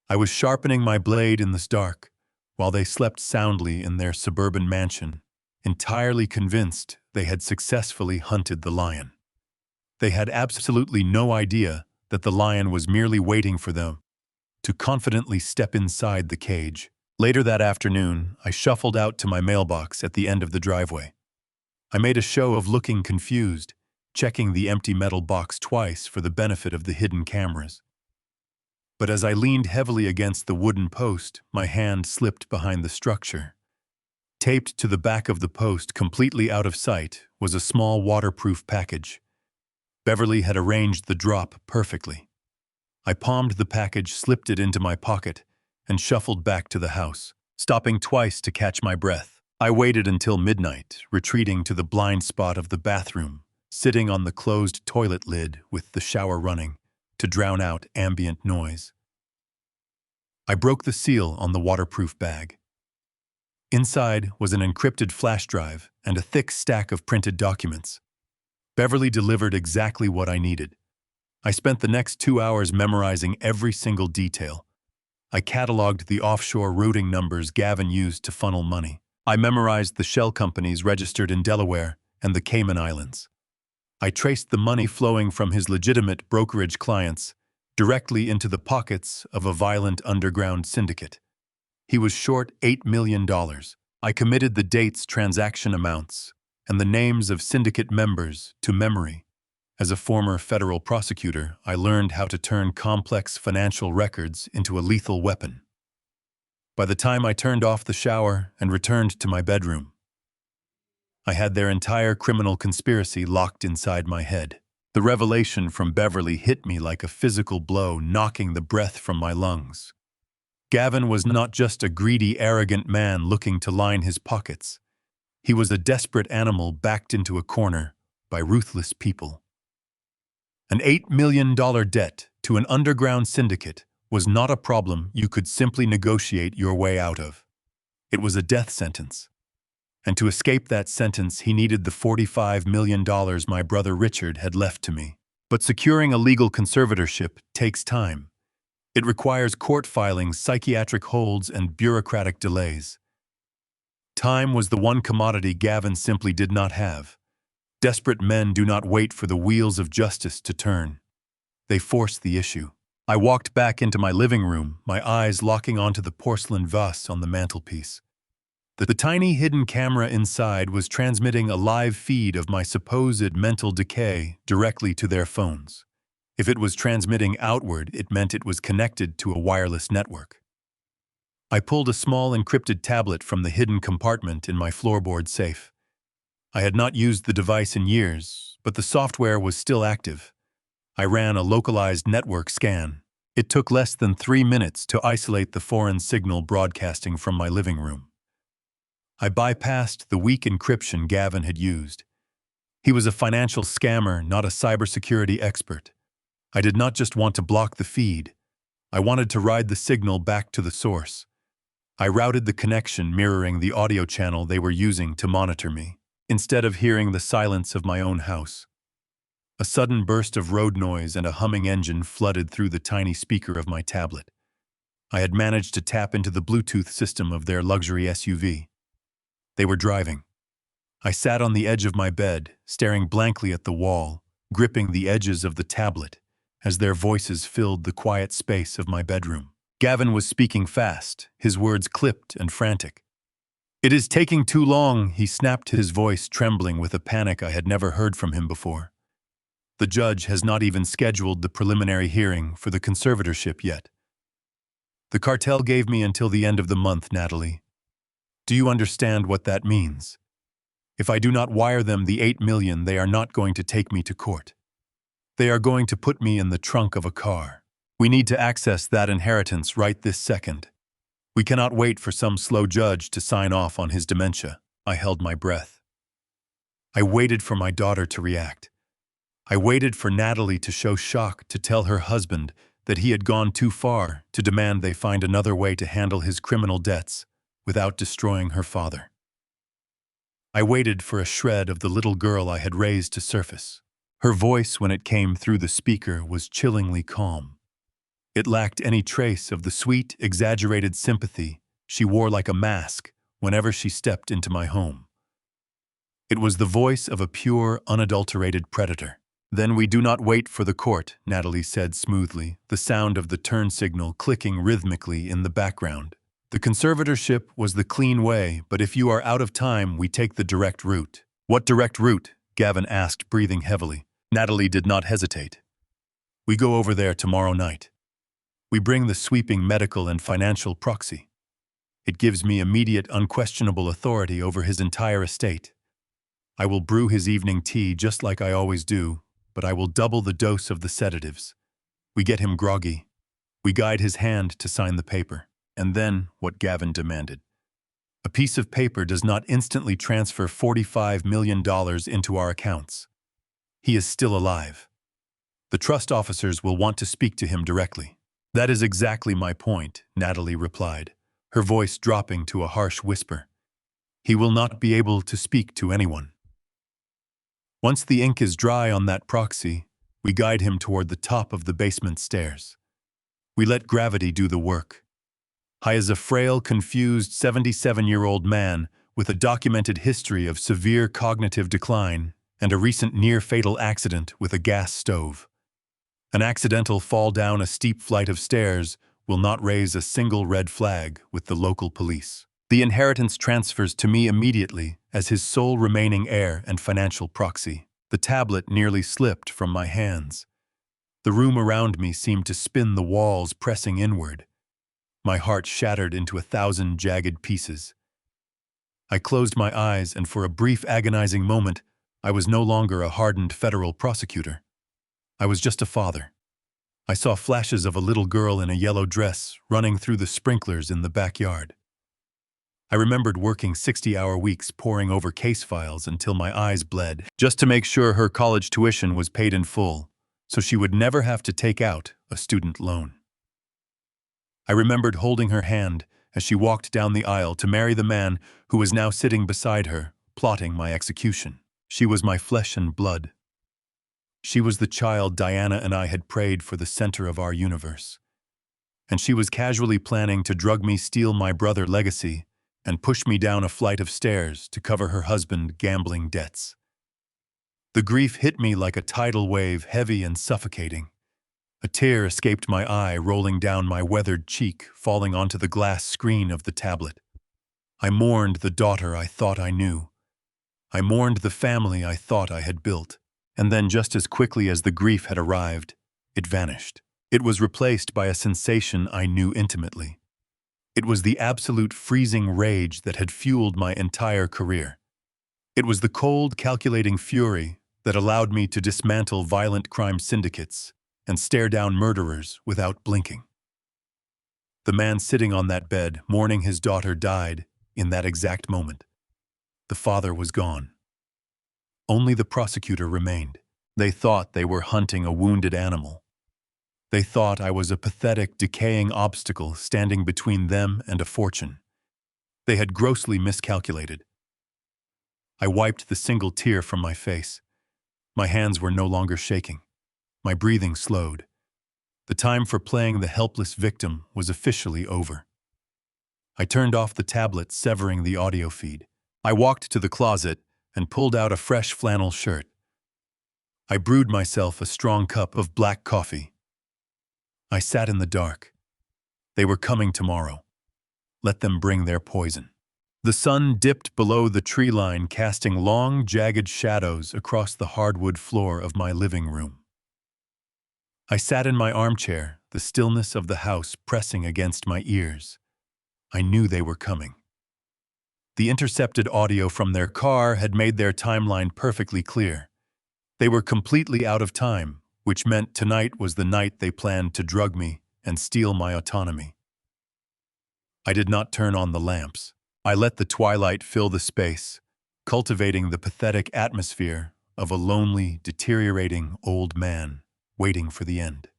I was sharpening my blade in the dark, while they slept soundly in their suburban mansion, entirely convinced they had successfully hunted the lion. They had absolutely no idea that the lion was merely waiting for them to confidently step inside the cage. Later that afternoon, I shuffled out to my mailbox at the end of the driveway. I made a show of looking confused, checking the empty metal box twice for the benefit of the hidden cameras. But as I leaned heavily against the wooden post, my hand slipped behind the structure. Taped to the back of the post, completely out of sight, was a small waterproof package. Beverly had arranged the drop perfectly. I palmed the package, slipped it into my pocket, and shuffled back to the house, stopping twice to catch my breath. I waited until midnight, retreating to the blind spot of the bathroom, sitting on the closed toilet lid with the shower running, to drown out ambient noise. I broke the seal on the waterproof bag. Inside was an encrypted flash drive and a thick stack of printed documents. Beverly delivered exactly what I needed. I spent the next 2 hours memorizing every single detail. I cataloged the offshore routing numbers Gavin used to funnel money. I memorized the shell companies registered in Delaware and the Cayman Islands. I traced the money flowing from his legitimate brokerage clients directly into the pockets of a violent underground syndicate. He was short $8 million. I committed the dates, transaction amounts, and the names of syndicate members to memory. As a former federal prosecutor, I learned how to turn complex financial records into a lethal weapon. By the time I turned off the shower and returned to my bedroom, I had their entire criminal conspiracy locked inside my head. The revelation from Beverly hit me like a physical blow, knocking the breath from my lungs. Gavin was not just a greedy, arrogant man looking to line his pockets. He was a desperate animal backed into a corner by ruthless people. An $8 million debt to an underground syndicate was not a problem you could simply negotiate your way out of. It was a death sentence. And to escape that sentence, he needed the $45 million my brother Richard had left to me. But securing a legal conservatorship takes time. It requires court filings, psychiatric holds, and bureaucratic delays. Time was the one commodity Gavin simply did not have. Desperate men do not wait for the wheels of justice to turn. They force the issue. I walked back into my living room, my eyes locking onto the porcelain vase on the mantelpiece. The tiny hidden camera inside was transmitting a live feed of my supposed mental decay directly to their phones. If it was transmitting outward, it meant it was connected to a wireless network. I pulled a small encrypted tablet from the hidden compartment in my floorboard safe. I had not used the device in years, but the software was still active. I ran a localized network scan. It took less than 3 minutes to isolate the foreign signal broadcasting from my living room. I bypassed the weak encryption Gavin had used. He was a financial scammer, not a cybersecurity expert. I did not just want to block the feed. I wanted to ride the signal back to the source. I routed the connection mirroring the audio channel they were using to monitor me, instead of hearing the silence of my own house. A sudden burst of road noise and a humming engine flooded through the tiny speaker of my tablet. I had managed to tap into the Bluetooth system of their luxury SUV. They were driving. I sat on the edge of my bed, staring blankly at the wall, gripping the edges of the tablet, as their voices filled the quiet space of my bedroom. Gavin was speaking fast, his words clipped and frantic. "It is taking too long," he snapped, his voice trembling with a panic I had never heard from him before. "The judge has not even scheduled the preliminary hearing for the conservatorship yet. The cartel gave me until the end of the month, Natalie. Do you understand what that means? If I do not wire them the $8 million, they are not going to take me to court. They are going to put me in the trunk of a car. We need to access that inheritance right this second. We cannot wait for some slow judge to sign off on his dementia." I held my breath. I waited for my daughter to react. I waited for Natalie to show shock, to tell her husband that he had gone too far, to demand they find another way to handle his criminal debts without destroying her father. I waited for a shred of the little girl I had raised to surface. Her voice, when it came through the speaker, was chillingly calm. It lacked any trace of the sweet, exaggerated sympathy she wore like a mask whenever she stepped into my home. It was the voice of a pure, unadulterated predator. "Then we do not wait for the court," Natalie said smoothly, the sound of the turn signal clicking rhythmically in the background. "The conservatorship was the clean way, but if you are out of time, we take the direct route." "What direct route?" Gavin asked, breathing heavily. Natalie did not hesitate. "We go over there tomorrow night. We bring the sweeping medical and financial proxy. It gives me immediate, unquestionable authority over his entire estate. I will brew his evening tea just like I always do, but I will double the dose of the sedatives. We get him groggy. We guide his hand to sign the paper. And then, what Gavin demanded. A piece of paper does not instantly transfer $45 million into our accounts. He is still alive. The trust officers will want to speak to him directly." "That is exactly my point," Natalie replied, her voice dropping to a harsh whisper. "He will not be able to speak to anyone. Once the ink is dry on that proxy, we guide him toward the top of the basement stairs. We let gravity do the work. He is a frail, confused 77-year-old man with a documented history of severe cognitive decline and a recent near-fatal accident with a gas stove. An accidental fall down a steep flight of stairs will not raise a single red flag with the local police. The inheritance transfers to me immediately as his sole remaining heir and financial proxy. The tablet nearly slipped from my hands. The room around me seemed to spin, the walls pressing inward. My heart shattered into 1,000 jagged pieces. I closed my eyes, and for a brief, agonizing moment, I was no longer a hardened federal prosecutor. I was just a father. I saw flashes of a little girl in a yellow dress running through the sprinklers in the backyard. I remembered working 60-hour weeks poring over case files until my eyes bled, just to make sure her college tuition was paid in full, so she would never have to take out a student loan. I remembered holding her hand as she walked down the aisle to marry the man who was now sitting beside her, plotting my execution. She was my flesh and blood. She was the child Diana and I had prayed for, the center of our universe. And she was casually planning to drug me, steal my brother's legacy, and push me down a flight of stairs to cover her husband's gambling debts. The grief hit me like a tidal wave, heavy and suffocating. A tear escaped my eye, rolling down my weathered cheek, falling onto the glass screen of the tablet. I mourned the daughter I thought I knew. I mourned the family I thought I had built. And then, just as quickly as the grief had arrived, it vanished. It was replaced by a sensation I knew intimately. It was the absolute freezing rage that had fueled my entire career. It was the cold, calculating fury that allowed me to dismantle violent crime syndicates and stare down murderers without blinking. The man sitting on that bed, mourning his daughter, died in that exact moment. The father was gone. Only the prosecutor remained. They thought they were hunting a wounded animal. They thought I was a pathetic, decaying obstacle standing between them and a fortune. They had grossly miscalculated. I wiped the single tear from my face. My hands were no longer shaking. My breathing slowed. The time for playing the helpless victim was officially over. I turned off the tablet, severing the audio feed. I walked to the closet and pulled out a fresh flannel shirt. I brewed myself a strong cup of black coffee. I sat in the dark. They were coming tomorrow. Let them bring their poison. The sun dipped below the tree line, casting long, jagged shadows across the hardwood floor of my living room. I sat in my armchair, the stillness of the house pressing against my ears. I knew they were coming. The intercepted audio from their car had made their timeline perfectly clear. They were completely out of time, which meant tonight was the night they planned to drug me and steal my autonomy. I did not turn on the lamps. I let the twilight fill the space, cultivating the pathetic atmosphere of a lonely, deteriorating old man waiting for the end.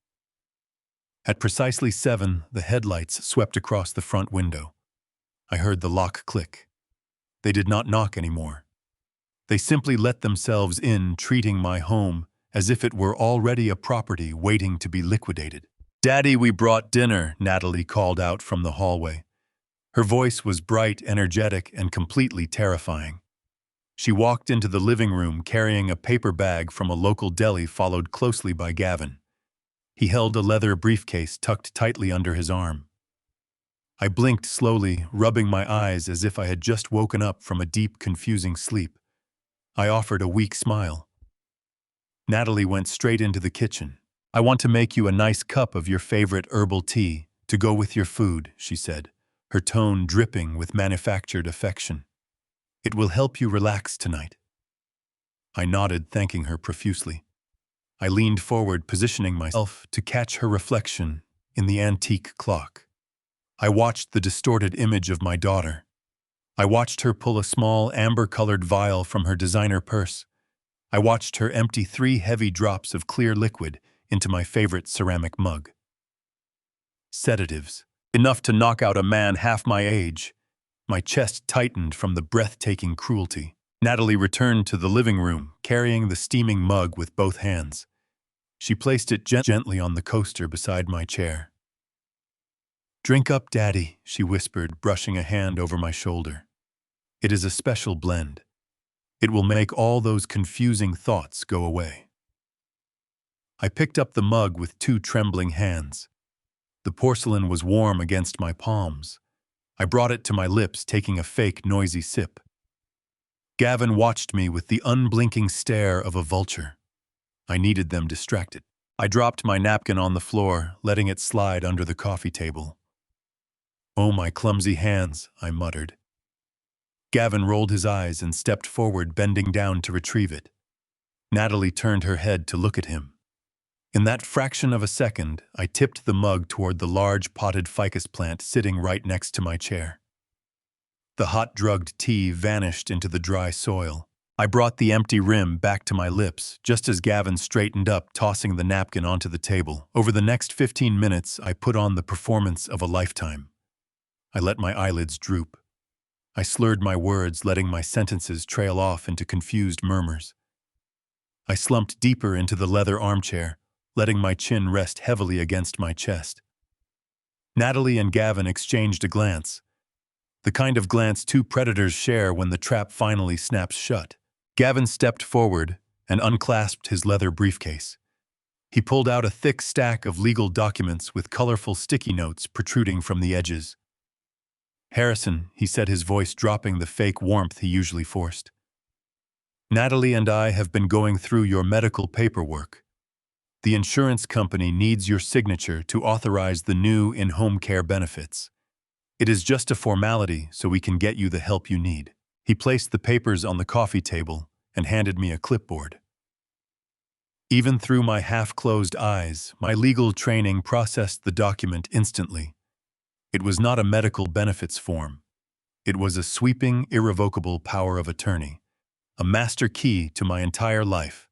At precisely 7, the headlights swept across the front window. I heard the lock click. They did not knock anymore. They simply let themselves in, treating my home as if it were already a property waiting to be liquidated. "Daddy, we brought dinner," Natalie called out from the hallway. Her voice was bright, energetic, and completely terrifying. She walked into the living room carrying a paper bag from a local deli, followed closely by Gavin. He held a leather briefcase tucked tightly under his arm. I blinked slowly, rubbing my eyes as if I had just woken up from a deep, confusing sleep. I offered a weak smile. Natalie went straight into the kitchen. "I want to make you a nice cup of your favorite herbal tea to go with your food," she said, her tone dripping with manufactured affection. "It will help you relax tonight." I nodded, thanking her profusely. I leaned forward, positioning myself to catch her reflection in the antique clock. I watched the distorted image of my daughter. I watched her pull a small, amber-colored vial from her designer purse. I watched her empty 3 heavy drops of clear liquid into my favorite ceramic mug. Sedatives, enough to knock out a man half my age. My chest tightened from the breathtaking cruelty. Natalie returned to the living room, carrying the steaming mug with both hands. She placed it gently on the coaster beside my chair. "Drink up, Daddy," she whispered, brushing a hand over my shoulder. "It is a special blend. It will make all those confusing thoughts go away." I picked up the mug with 2 trembling hands. The porcelain was warm against my palms. I brought it to my lips, taking a fake, noisy sip. Gavin watched me with the unblinking stare of a vulture. I needed them distracted. I dropped my napkin on the floor, letting it slide under the coffee table. "Oh, my clumsy hands," I muttered. Gavin rolled his eyes and stepped forward, bending down to retrieve it. Natalie turned her head to look at him. In that fraction of a second, I tipped the mug toward the large potted ficus plant sitting right next to my chair. The hot drugged tea vanished into the dry soil. I brought the empty rim back to my lips, just as Gavin straightened up, tossing the napkin onto the table. Over the next 15 minutes, I put on the performance of a lifetime. I let my eyelids droop. I slurred my words, letting my sentences trail off into confused murmurs. I slumped deeper into the leather armchair, letting my chin rest heavily against my chest. Natalie and Gavin exchanged a glance, the kind of glance 2 predators share when the trap finally snaps shut. Gavin stepped forward and unclasped his leather briefcase. He pulled out a thick stack of legal documents with colorful sticky notes protruding from the edges. "Harrison," he said, his voice dropping the fake warmth he usually forced. "Natalie and I have been going through your medical paperwork. The insurance company needs your signature to authorize the new in-home care benefits. It is just a formality so we can get you the help you need." He placed the papers on the coffee table and handed me a clipboard. Even through my half-closed eyes, my legal training processed the document instantly. It was not a medical benefits form. It was a sweeping, irrevocable power of attorney, a master key to my entire life.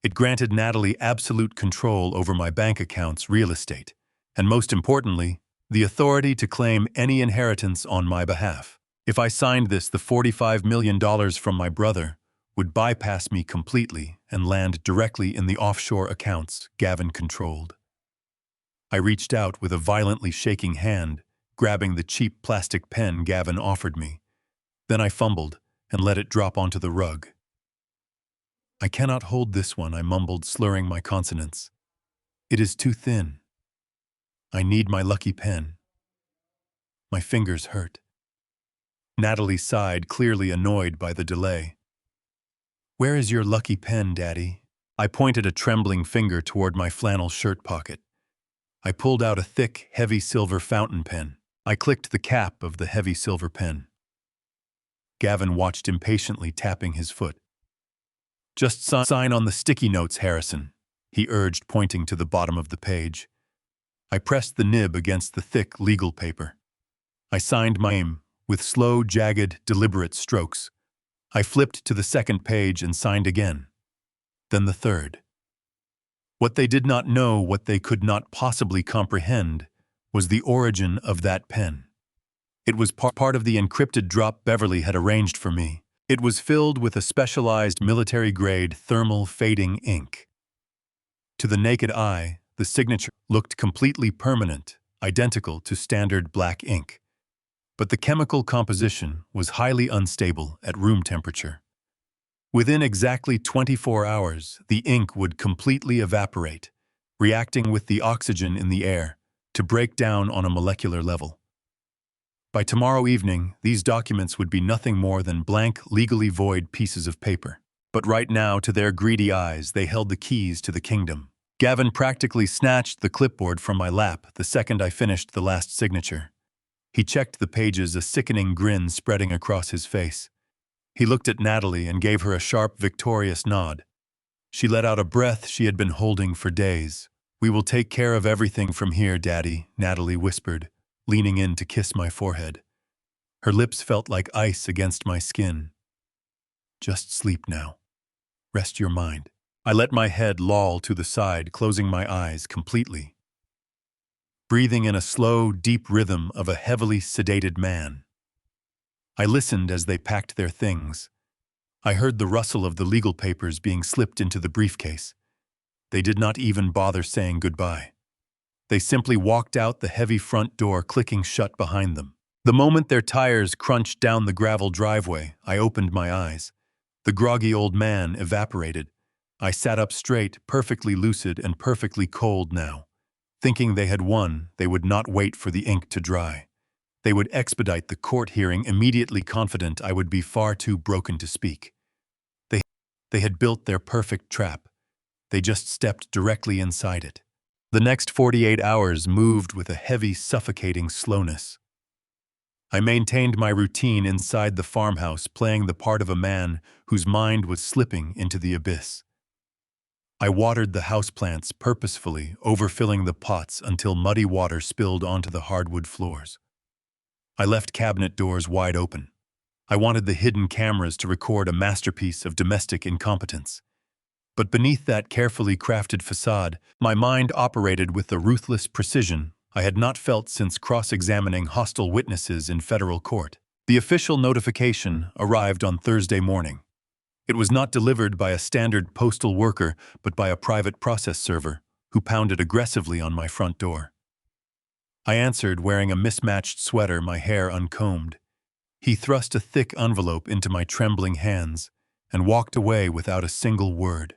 It granted Natalie absolute control over my bank accounts, real estate, and most importantly, the authority to claim any inheritance on my behalf. If I signed this, the $45 million from my brother would bypass me completely and land directly in the offshore accounts Gavin controlled. I reached out with a violently shaking hand, grabbing the cheap plastic pen Gavin offered me. Then I fumbled and let it drop onto the rug. "I cannot hold this one," I mumbled, slurring my consonants. "It is too thin. I need my lucky pen." My fingers hurt. Natalie sighed, clearly annoyed by the delay. "Where is your lucky pen, Daddy?" I pointed a trembling finger toward my flannel shirt pocket. I pulled out a thick, heavy silver fountain pen. I clicked the cap of the heavy silver pen. Gavin watched impatiently, tapping his foot. "Just sign on the sticky notes, Harrison," he urged, pointing to the bottom of the page. I pressed the nib against the thick legal paper. I signed my name with slow, jagged, deliberate strokes. I flipped to the second page and signed again. Then the third. What they did not know, what they could not possibly comprehend, was the origin of that pen. It was part of the encrypted drop Beverly had arranged for me. It was filled with a specialized military-grade thermal fading ink. To the naked eye, the signature looked completely permanent, identical to standard black ink. But the chemical composition was highly unstable at room temperature. Within exactly 24 hours, the ink would completely evaporate, reacting with the oxygen in the air to break down on a molecular level. By tomorrow evening, these documents would be nothing more than blank, legally void pieces of paper. But right now, to their greedy eyes, they held the keys to the kingdom. Gavin practically snatched the clipboard from my lap the second I finished the last signature. He checked the pages, a sickening grin spreading across his face. He looked at Natalie and gave her a sharp, victorious nod. She let out a breath she had been holding for days. "We will take care of everything from here, Daddy," Natalie whispered, leaning in to kiss my forehead. Her lips felt like ice against my skin. "Just sleep now. Rest your mind." I let my head loll to the side, closing my eyes completely, breathing in a slow, deep rhythm of a heavily sedated man. I listened as they packed their things. I heard the rustle of the legal papers being slipped into the briefcase. They did not even bother saying goodbye. They simply walked out, the heavy front door clicking shut behind them. The moment their tires crunched down the gravel driveway, I opened my eyes. The groggy old man evaporated. I sat up straight, perfectly lucid and perfectly cold now. Thinking they had won, they would not wait for the ink to dry. They would expedite the court hearing immediately, confident I would be far too broken to speak. They had built their perfect trap. They just stepped directly inside it. The next 48 hours moved with a heavy, suffocating slowness. I maintained my routine inside the farmhouse, playing the part of a man whose mind was slipping into the abyss. I watered the houseplants purposefully, overfilling the pots until muddy water spilled onto the hardwood floors. I left cabinet doors wide open. I wanted the hidden cameras to record a masterpiece of domestic incompetence. But beneath that carefully crafted facade, my mind operated with the ruthless precision I had not felt since cross-examining hostile witnesses in federal court. The official notification arrived on Thursday morning. It was not delivered by a standard postal worker, but by a private process server, who pounded aggressively on my front door. I answered, wearing a mismatched sweater, my hair uncombed. He thrust a thick envelope into my trembling hands and walked away without a single word.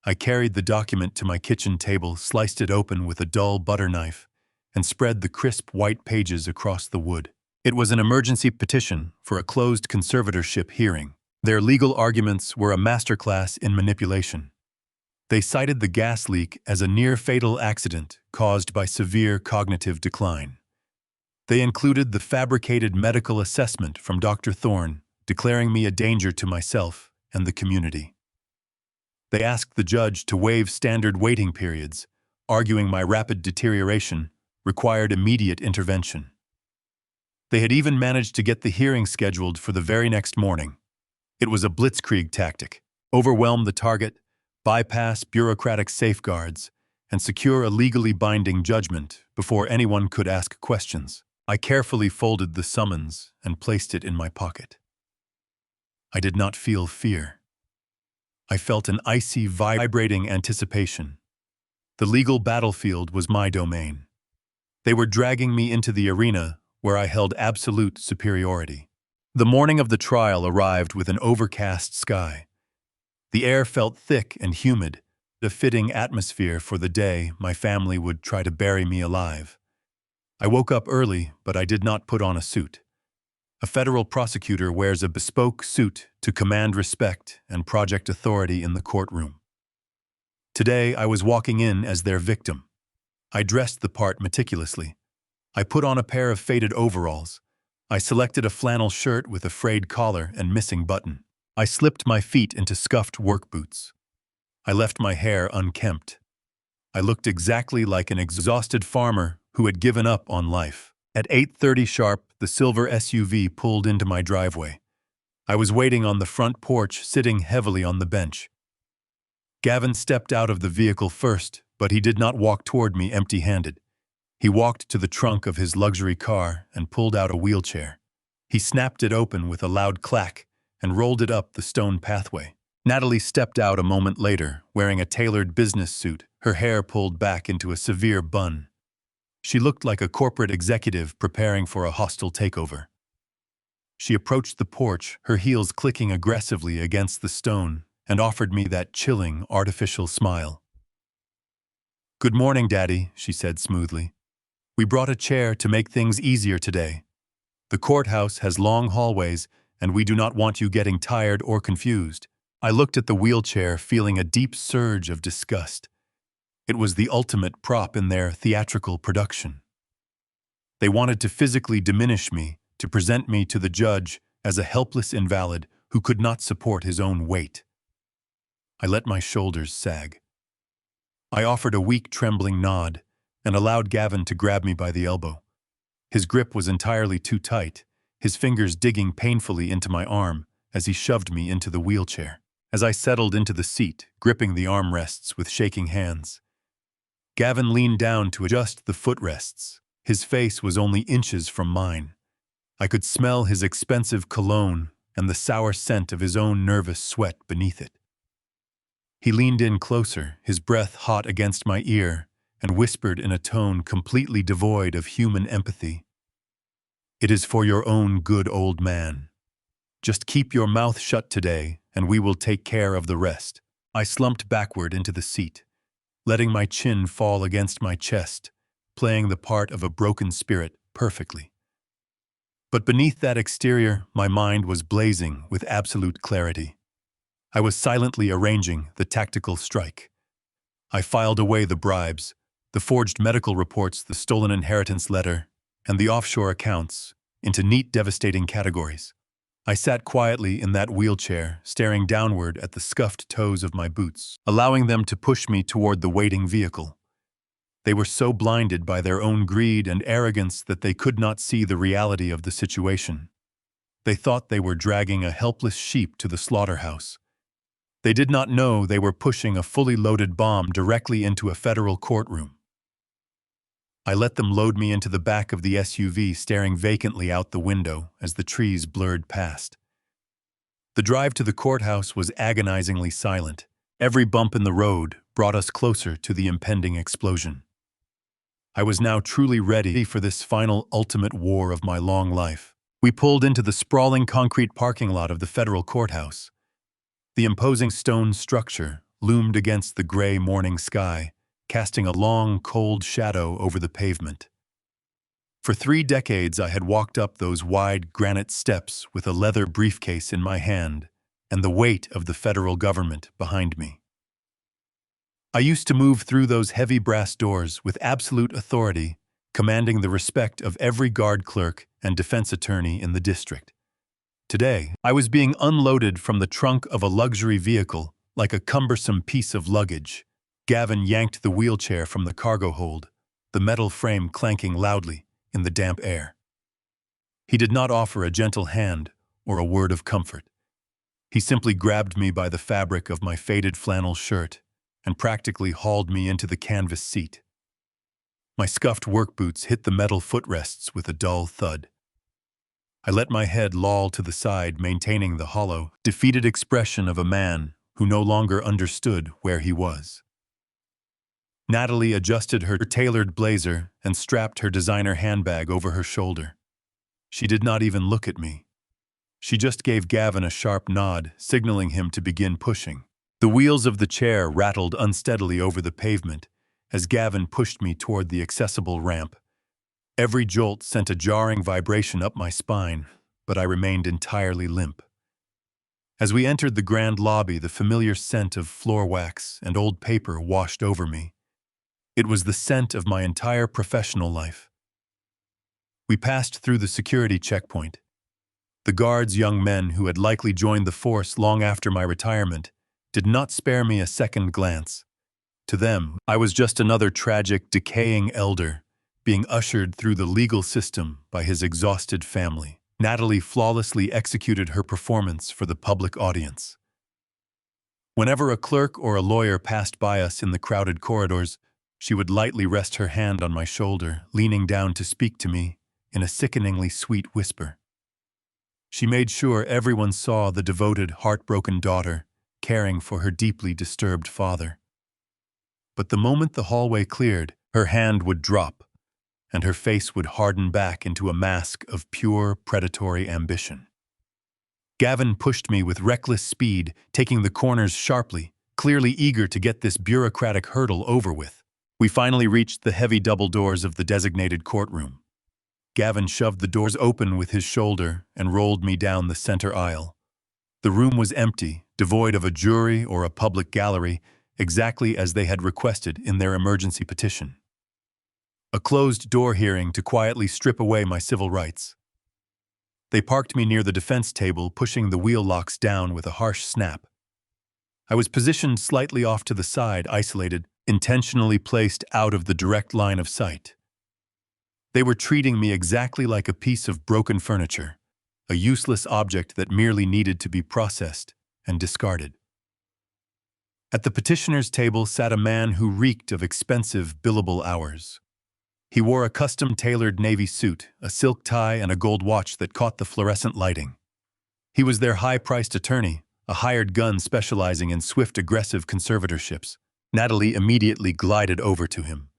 I carried the document to my kitchen table, sliced it open with a dull butter knife, and spread the crisp white pages across the wood. It was an emergency petition for a closed conservatorship hearing. Their legal arguments were a masterclass in manipulation. They cited the gas leak as a near-fatal accident caused by severe cognitive decline. They included the fabricated medical assessment from Dr. Thorne, declaring me a danger to myself and the community. They asked the judge to waive standard waiting periods, arguing my rapid deterioration required immediate intervention. They had even managed to get the hearing scheduled for the very next morning. It was a blitzkrieg tactic: overwhelm the target, bypass bureaucratic safeguards, and secure a legally binding judgment before anyone could ask questions. I carefully folded the summons and placed it in my pocket. I did not feel fear. I felt an icy, vibrating anticipation. The legal battlefield was my domain. They were dragging me into the arena where I held absolute superiority. The morning of the trial arrived with an overcast sky. The air felt thick and humid, a fitting atmosphere for the day my family would try to bury me alive. I woke up early, but I did not put on a suit. A federal prosecutor wears a bespoke suit to command respect and project authority in the courtroom. Today, I was walking in as their victim. I dressed the part meticulously. I put on a pair of faded overalls. I selected a flannel shirt with a frayed collar and missing button. I slipped my feet into scuffed work boots. I left my hair unkempt. I looked exactly like an exhausted farmer who had given up on life. At 8:30 sharp, the silver SUV pulled into my driveway. I was waiting on the front porch, sitting heavily on the bench. Gavin stepped out of the vehicle first, but he did not walk toward me empty-handed. He walked to the trunk of his luxury car and pulled out a wheelchair. He snapped it open with a loud clack and rolled it up the stone pathway. Natalie stepped out a moment later, wearing a tailored business suit, her hair pulled back into a severe bun. She looked like a corporate executive preparing for a hostile takeover. She approached the porch, her heels clicking aggressively against the stone, and offered me that chilling, artificial smile. "Good morning, Daddy," she said smoothly. "We brought a chair to make things easier today. The courthouse has long hallways, and we do not want you getting tired or confused." I looked at the wheelchair, feeling a deep surge of disgust. It was the ultimate prop in their theatrical production. They wanted to physically diminish me, to present me to the judge as a helpless invalid who could not support his own weight. I let my shoulders sag. I offered a weak, trembling nod and allowed Gavin to grab me by the elbow. His grip was entirely too tight, his fingers digging painfully into my arm as he shoved me into the wheelchair. As I settled into the seat, gripping the armrests with shaking hands, Gavin leaned down to adjust the footrests. His face was only inches from mine. I could smell his expensive cologne and the sour scent of his own nervous sweat beneath it. He leaned in closer, his breath hot against my ear, and whispered in a tone completely devoid of human empathy. "It is for your own good, old man. Just keep your mouth shut today, and we will take care of the rest." I slumped backward into the seat, letting my chin fall against my chest, playing the part of a broken spirit perfectly. But beneath that exterior, my mind was blazing with absolute clarity. I was silently arranging the tactical strike. I filed away the bribes, the forged medical reports, the stolen inheritance letter, and the offshore accounts into neat, devastating categories. I sat quietly in that wheelchair, staring downward at the scuffed toes of my boots, allowing them to push me toward the waiting vehicle. They were so blinded by their own greed and arrogance that they could not see the reality of the situation. They thought they were dragging a helpless sheep to the slaughterhouse. They did not know they were pushing a fully loaded bomb directly into a federal courtroom. I let them load me into the back of the SUV, staring vacantly out the window as the trees blurred past. The drive to the courthouse was agonizingly silent. Every bump in the road brought us closer to the impending explosion. I was now truly ready for this final, ultimate war of my long life. We pulled into the sprawling concrete parking lot of the federal courthouse. The imposing stone structure loomed against the gray morning sky, casting a long, cold shadow over the pavement. For 3 decades, I had walked up those wide granite steps with a leather briefcase in my hand and the weight of the federal government behind me. I used to move through those heavy brass doors with absolute authority, commanding the respect of every guard clerk and defense attorney in the district. Today, I was being unloaded from the trunk of a luxury vehicle like a cumbersome piece of luggage. Gavin yanked the wheelchair from the cargo hold, the metal frame clanking loudly in the damp air. He did not offer a gentle hand or a word of comfort. He simply grabbed me by the fabric of my faded flannel shirt and practically hauled me into the canvas seat. My scuffed work boots hit the metal footrests with a dull thud. I let my head loll to the side, maintaining the hollow, defeated expression of a man who no longer understood where he was. Natalie adjusted her tailored blazer and strapped her designer handbag over her shoulder. She did not even look at me. She just gave Gavin a sharp nod, signaling him to begin pushing. The wheels of the chair rattled unsteadily over the pavement as Gavin pushed me toward the accessible ramp. Every jolt sent a jarring vibration up my spine, but I remained entirely limp. As we entered the grand lobby, the familiar scent of floor wax and old paper washed over me. It was the scent of my entire professional life. We passed through the security checkpoint. The guards, young men who had likely joined the force long after my retirement, did not spare me a second glance. To them, I was just another tragic, decaying elder, being ushered through the legal system by his exhausted family. Natalie flawlessly executed her performance for the public audience. Whenever a clerk or a lawyer passed by us in the crowded corridors, she would lightly rest her hand on my shoulder, leaning down to speak to me in a sickeningly sweet whisper. She made sure everyone saw the devoted, heartbroken daughter caring for her deeply disturbed father. But the moment the hallway cleared, her hand would drop, and her face would harden back into a mask of pure predatory ambition. Gavin pushed me with reckless speed, taking the corners sharply, clearly eager to get this bureaucratic hurdle over with. We finally reached the heavy double doors of the designated courtroom. Gavin shoved the doors open with his shoulder and rolled me down the center aisle. The room was empty, devoid of a jury or a public gallery, exactly as they had requested in their emergency petition. A closed-door hearing to quietly strip away my civil rights. They parked me near the defense table, pushing the wheel locks down with a harsh snap. I was positioned slightly off to the side, isolated, intentionally placed out of the direct line of sight. They were treating me exactly like a piece of broken furniture, a useless object that merely needed to be processed and discarded. At the petitioner's table sat a man who reeked of expensive billable hours. He wore a custom-tailored navy suit, a silk tie, and a gold watch that caught the fluorescent lighting. He was their high-priced attorney, a hired gun specializing in swift, aggressive conservatorships. Natalie immediately glided over to him.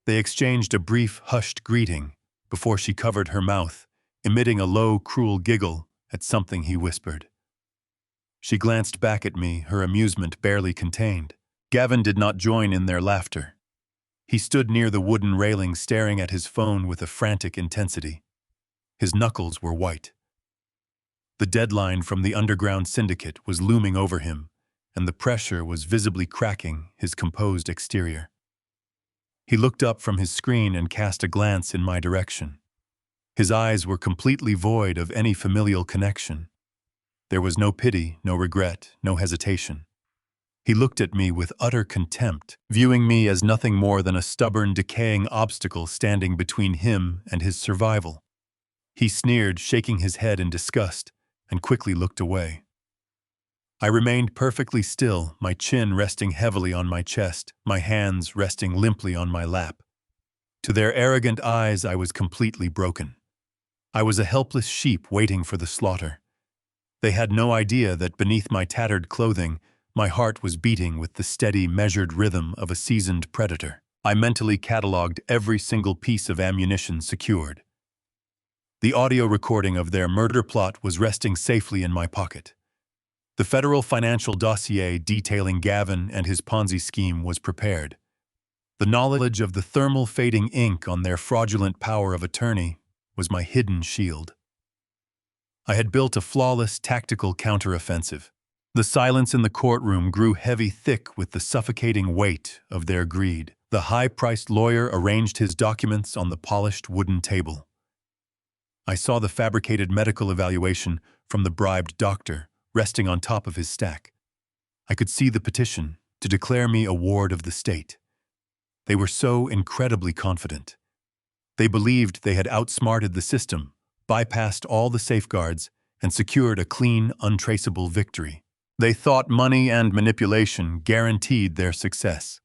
They exchanged a brief, hushed greeting before she covered her mouth, emitting a low, cruel giggle at something he whispered. She glanced back at me, her amusement barely contained. Gavin did not join in their laughter. He stood near the wooden railing, staring at his phone with a frantic intensity. His knuckles were white. The deadline from the underground syndicate was looming over him, and the pressure was visibly cracking his composed exterior. He looked up from his screen and cast a glance in my direction. His eyes were completely void of any familial connection. There was no pity, no regret, no hesitation. He looked at me with utter contempt, viewing me as nothing more than a stubborn, decaying obstacle standing between him and his survival. He sneered, shaking his head in disgust, and quickly looked away. I remained perfectly still, my chin resting heavily on my chest, my hands resting limply on my lap. To their arrogant eyes, I was completely broken. I was a helpless sheep waiting for the slaughter. They had no idea that beneath my tattered clothing, my heart was beating with the steady, measured rhythm of a seasoned predator. I mentally cataloged every single piece of ammunition secured. The audio recording of their murder plot was resting safely in my pocket. The federal financial dossier detailing Gavin and his Ponzi scheme was prepared. The knowledge of the thermal fading ink on their fraudulent power of attorney was my hidden shield. I had built a flawless tactical counteroffensive. The silence in the courtroom grew heavy, thick with the suffocating weight of their greed. The high-priced lawyer arranged his documents on the polished wooden table. I saw the fabricated medical evaluation from the bribed doctor resting on top of his stack. I could see the petition to declare me a ward of the state. They were so incredibly confident. They believed they had outsmarted the system, bypassed all the safeguards, and secured a clean, untraceable victory. They thought money and manipulation guaranteed their success.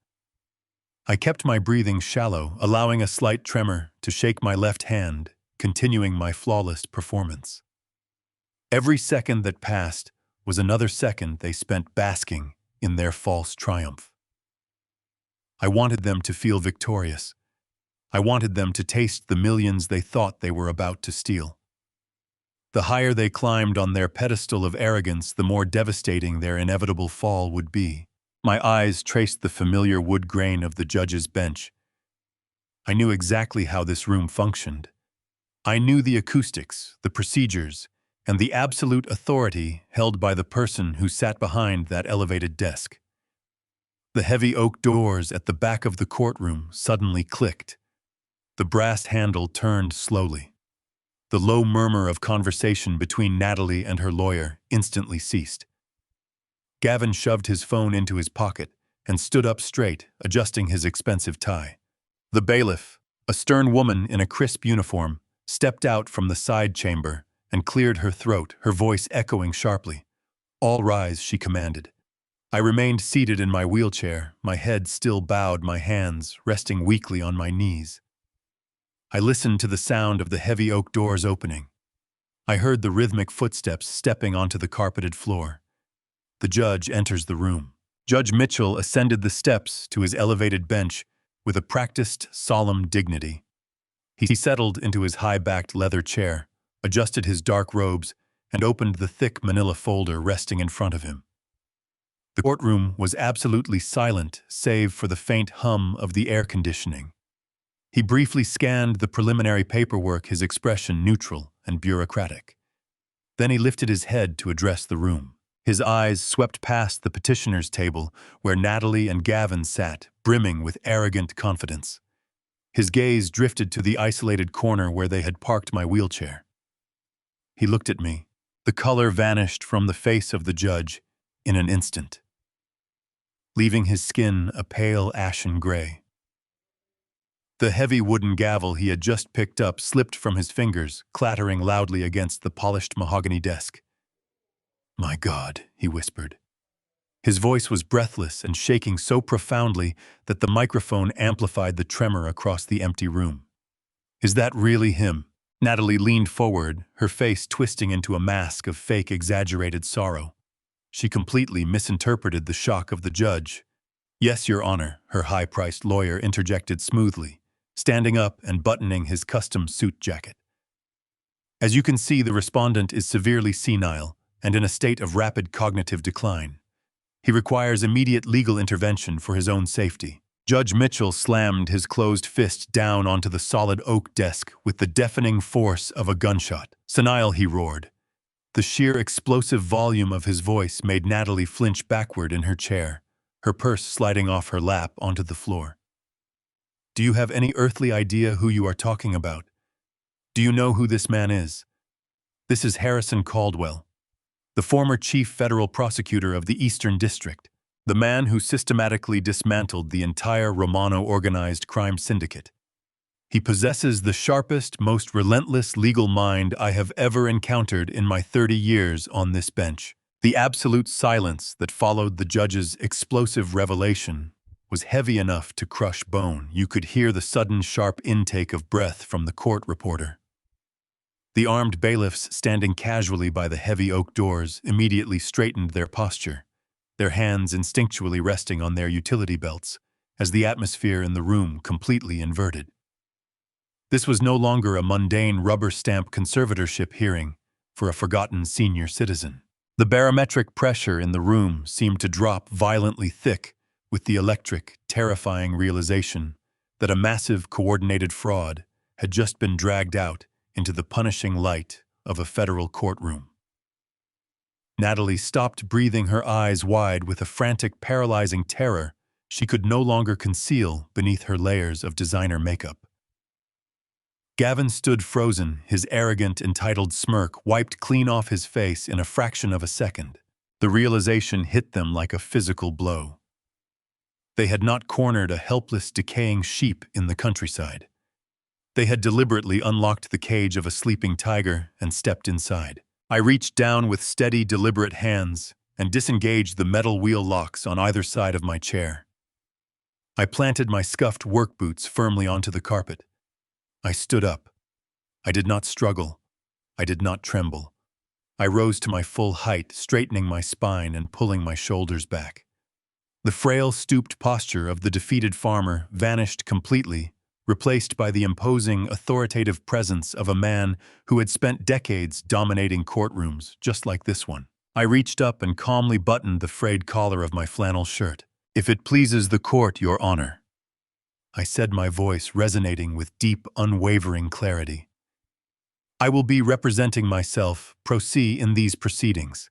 I kept my breathing shallow, allowing a slight tremor to shake my left hand, continuing my flawless performance. Every second that passed was another second they spent basking in their false triumph. I wanted them to feel victorious. I wanted them to taste the millions they thought they were about to steal. The higher they climbed on their pedestal of arrogance, the more devastating their inevitable fall would be. My eyes traced the familiar wood grain of the judge's bench. I knew exactly how this room functioned. I knew the acoustics, the procedures, and the absolute authority held by the person who sat behind that elevated desk. The heavy oak doors at the back of the courtroom suddenly clicked. The brass handle turned slowly. The low murmur of conversation between Natalie and her lawyer instantly ceased. Gavin shoved his phone into his pocket and stood up straight, adjusting his expensive tie. The bailiff, a stern woman in a crisp uniform, stepped out from the side chamber and cleared her throat, her voice echoing sharply. "All rise," she commanded. I remained seated in my wheelchair, my head still bowed, my hands resting weakly on my knees. I listened to the sound of the heavy oak doors opening. I heard the rhythmic footsteps stepping onto the carpeted floor. The judge enters the room. Judge Mitchell ascended the steps to his elevated bench with a practiced, solemn dignity. He settled into his high-backed leather chair, adjusted his dark robes, and opened the thick manila folder resting in front of him. The courtroom was absolutely silent, save for the faint hum of the air conditioning. He briefly scanned the preliminary paperwork, his expression neutral and bureaucratic. Then he lifted his head to address the room. His eyes swept past the petitioner's table, where Natalie and Gavin sat, brimming with arrogant confidence. His gaze drifted to the isolated corner where they had parked my wheelchair. He looked at me. The color vanished from the face of the judge in an instant, leaving his skin a pale ashen gray. The heavy wooden gavel he had just picked up slipped from his fingers, clattering loudly against the polished mahogany desk. "My God," he whispered. His voice was breathless and shaking so profoundly that the microphone amplified the tremor across the empty room. "Is that really him?" Natalie leaned forward, her face twisting into a mask of fake, exaggerated sorrow. She completely misinterpreted the shock of the judge. "Yes, Your Honor," her high-priced lawyer interjected smoothly, standing up and buttoning his custom suit jacket. "As you can see, the respondent is severely senile and in a state of rapid cognitive decline. He requires immediate legal intervention for his own safety." Judge Mitchell slammed his closed fist down onto the solid oak desk with the deafening force of a gunshot. "Senile," he roared. The sheer explosive volume of his voice made Natalie flinch backward in her chair, her purse sliding off her lap onto the floor. "Do you have any earthly idea who you are talking about? Do you know who this man is? This is Harrison Caldwell, the former chief federal prosecutor of the Eastern District, the man who systematically dismantled the entire Romano organized crime syndicate. He possesses the sharpest, most relentless legal mind I have ever encountered in my 30 years on this bench." The absolute silence that followed the judge's explosive revelation was heavy enough to crush bone. You could hear the sudden sharp intake of breath from the court reporter. The armed bailiffs standing casually by the heavy oak doors immediately straightened their posture, their hands instinctually resting on their utility belts, as the atmosphere in the room completely inverted. This was no longer a mundane rubber-stamp conservatorship hearing for a forgotten senior citizen. The barometric pressure in the room seemed to drop violently thick with the electric, terrifying realization that a massive coordinated fraud had just been dragged out into the punishing light of a federal courtroom. Natalie stopped breathing, her eyes wide with a frantic, paralyzing terror she could no longer conceal beneath her layers of designer makeup. Gavin stood frozen, his arrogant, entitled smirk wiped clean off his face in a fraction of a second. The realization hit them like a physical blow. They had not cornered a helpless, decaying sheep in the countryside. They had deliberately unlocked the cage of a sleeping tiger and stepped inside. I reached down with steady, deliberate hands and disengaged the metal wheel locks on either side of my chair. I planted my scuffed work boots firmly onto the carpet. I stood up. I did not struggle. I did not tremble. I rose to my full height, straightening my spine and pulling my shoulders back. The frail, stooped posture of the defeated farmer vanished completely, replaced by the imposing, authoritative presence of a man who had spent decades dominating courtrooms just like this one. I reached up and calmly buttoned the frayed collar of my flannel shirt. "If it pleases the court, Your Honor," I said, my voice resonating with deep, unwavering clarity. "I will be representing myself, pro se, in these proceedings.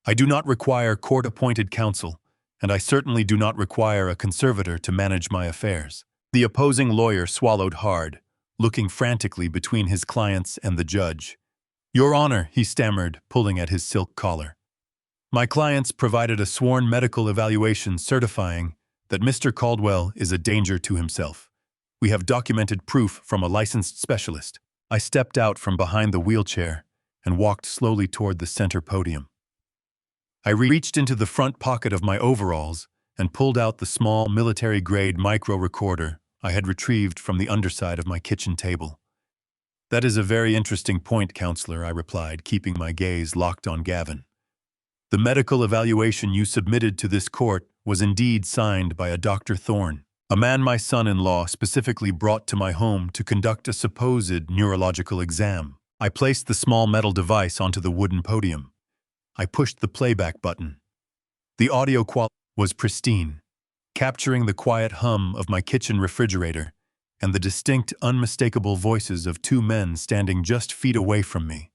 I do not require court-appointed counsel, and I certainly do not require a conservator to manage my affairs." The opposing lawyer swallowed hard, looking frantically between his clients and the judge. "Your Honor," he stammered, pulling at his silk collar. "My clients provided a sworn medical evaluation certifying that Mr. Caldwell is a danger to himself. We have documented proof from a licensed specialist." I stepped out from behind the wheelchair and walked slowly toward the center podium. I reached into the front pocket of my overalls and pulled out the small military-grade micro-recorder I had retrieved from the underside of my kitchen table. "That is a very interesting point, Counselor," I replied, keeping my gaze locked on Gavin. "The medical evaluation you submitted to this court was indeed signed by a Dr. Thorne, a man my son-in-law specifically brought to my home to conduct a supposed neurological exam." I placed the small metal device onto the wooden podium. I pushed the playback button. The audio quality was pristine, capturing the quiet hum of my kitchen refrigerator and the distinct, unmistakable voices of two men standing just feet away from me.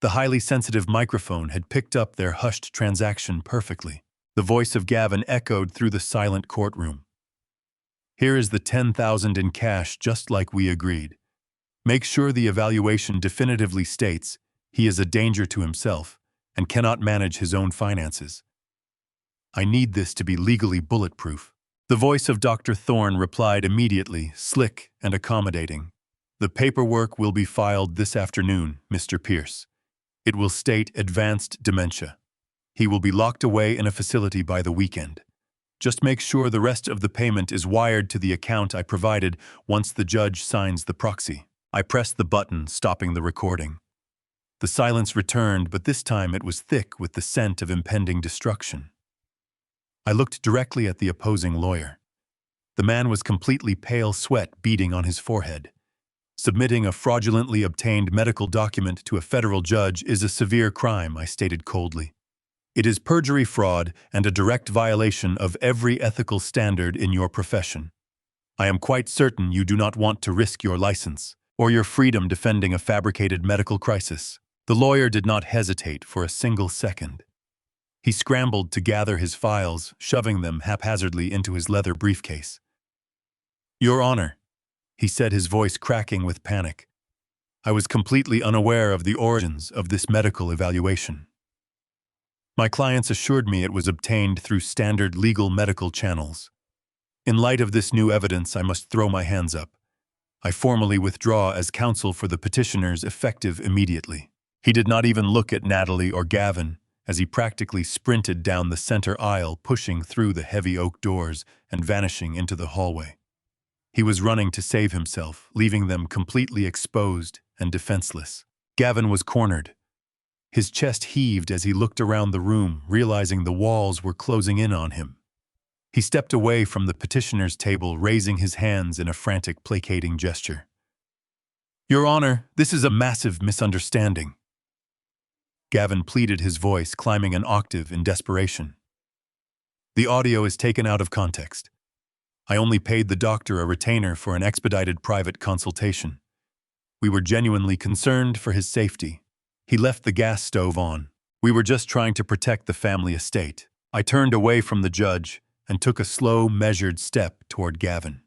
The highly sensitive microphone had picked up their hushed transaction perfectly. The voice of Gavin echoed through the silent courtroom. "Here is the 10,000 in cash, just like we agreed. Make sure the evaluation definitively states he is a danger to himself and cannot manage his own finances. I need this to be legally bulletproof." The voice of Dr. Thorne replied immediately, slick and accommodating. "The paperwork will be filed this afternoon, Mr. Pierce. It will state advanced dementia. He will be locked away in a facility by the weekend. Just make sure the rest of the payment is wired to the account I provided once the judge signs the proxy." I pressed the button, stopping the recording. The silence returned, but this time it was thick with the scent of impending destruction. I looked directly at the opposing lawyer. The man was completely pale, sweat beading on his forehead. "Submitting a fraudulently obtained medical document to a federal judge is a severe crime," I stated coldly. "It is perjury, fraud, and a direct violation of every ethical standard in your profession. I am quite certain you do not want to risk your license or your freedom defending a fabricated medical crisis." The lawyer did not hesitate for a single second. He scrambled to gather his files, shoving them haphazardly into his leather briefcase. "Your Honor," he said, his voice cracking with panic, "I was completely unaware of the origins of this medical evaluation. My clients assured me it was obtained through standard legal medical channels. In light of this new evidence, I must throw my hands up. I formally withdraw as counsel for the petitioners, effective immediately." He did not even look at Natalie or Gavin as he practically sprinted down the center aisle, pushing through the heavy oak doors and vanishing into the hallway. He was running to save himself, leaving them completely exposed and defenseless. Gavin was cornered. His chest heaved as he looked around the room, realizing the walls were closing in on him. He stepped away from the petitioner's table, raising his hands in a frantic, placating gesture. "Your Honor, this is a massive misunderstanding." Gavin pleaded, his voice climbing an octave in desperation. "The audio is taken out of context. I only paid the doctor a retainer for an expedited private consultation. We were genuinely concerned for his safety. He left the gas stove on. We were just trying to protect the family estate." I turned away from the judge and took a slow, measured step toward Gavin.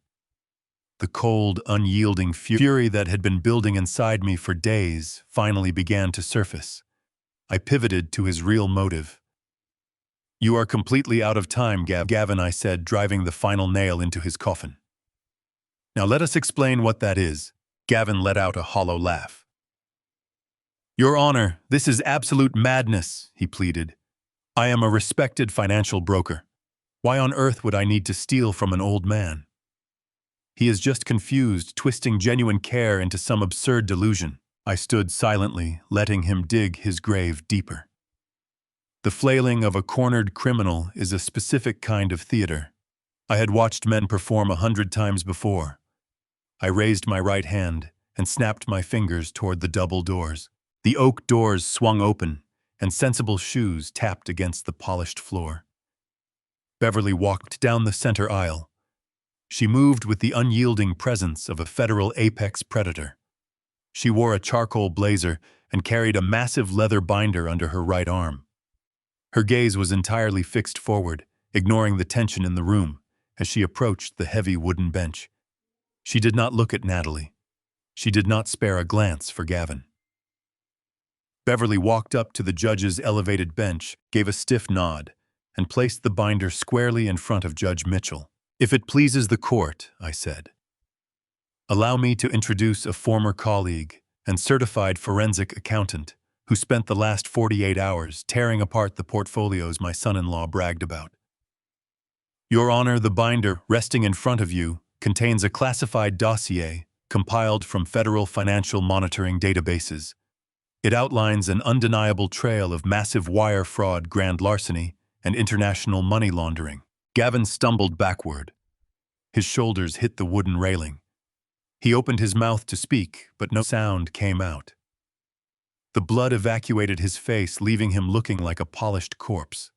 The cold, unyielding fury that had been building inside me for days finally began to surface. I pivoted to his real motive, You are completely out of time, Gavin, I said, driving the final nail into his coffin. Now let us explain what that is. Gavin let out a hollow laugh. Your Honor, this is absolute madness, he pleaded. I am a respected financial broker. Why on earth would I need to steal from an old man? He is just confused, twisting genuine care into some absurd delusion. I stood silently, letting him dig his grave deeper. The flailing of a cornered criminal is a specific kind of theater. I had watched men perform 100 times before. I raised my right hand and snapped my fingers toward the double doors. The oak doors swung open, and sensible shoes tapped against the polished floor. Beverly walked down the center aisle. She moved with the unyielding presence of a federal apex predator. She wore a charcoal blazer and carried a massive leather binder under her right arm. Her gaze was entirely fixed forward, ignoring the tension in the room, as she approached the heavy wooden bench. She did not look at Natalie. She did not spare a glance for Gavin. Beverly walked up to the judge's elevated bench, gave a stiff nod, and placed the binder squarely in front of Judge Mitchell. If it pleases the court, I said, allow me to introduce a former colleague and certified forensic accountant who spent the last 48 hours tearing apart the portfolios my son-in-law bragged about. Your Honor, the binder resting in front of you contains a classified dossier compiled from federal financial monitoring databases. It outlines an undeniable trail of massive wire fraud, grand larceny, and international money laundering. Gavin stumbled backward. His shoulders hit the wooden railing. He opened his mouth to speak, but no sound came out. The blood evacuated his face, leaving him looking like a polished corpse.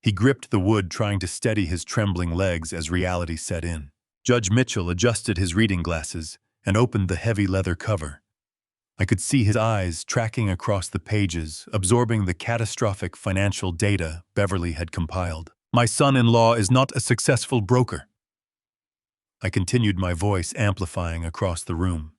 He gripped the wood, trying to steady his trembling legs as reality set in. Judge Mitchell adjusted his reading glasses and opened the heavy leather cover. I could see his eyes tracking across the pages, absorbing the catastrophic financial data Beverly had compiled. My son-in-law is not a successful broker. I continued, my voice amplifying across the room.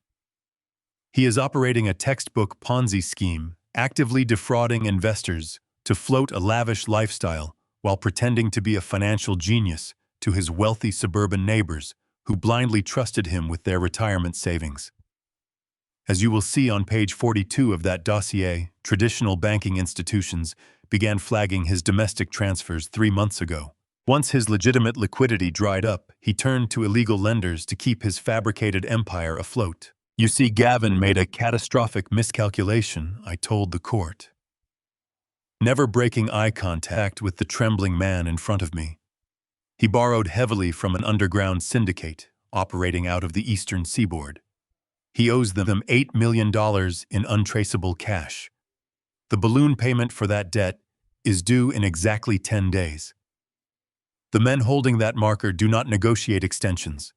He is operating a textbook Ponzi scheme, actively defrauding investors to float a lavish lifestyle while pretending to be a financial genius to his wealthy suburban neighbors who blindly trusted him with their retirement savings. As you will see on page 42 of that dossier, traditional banking institutions began flagging his domestic transfers 3 months ago. Once his legitimate liquidity dried up, he turned to illegal lenders to keep his fabricated empire afloat. You see, Gavin made a catastrophic miscalculation, I told the court. Never breaking eye contact with the trembling man in front of me. He borrowed heavily from an underground syndicate operating out of the eastern seaboard. He owes them $8 million in untraceable cash. The balloon payment for that debt is due in exactly 10 days. The men holding that marker do not negotiate extensions.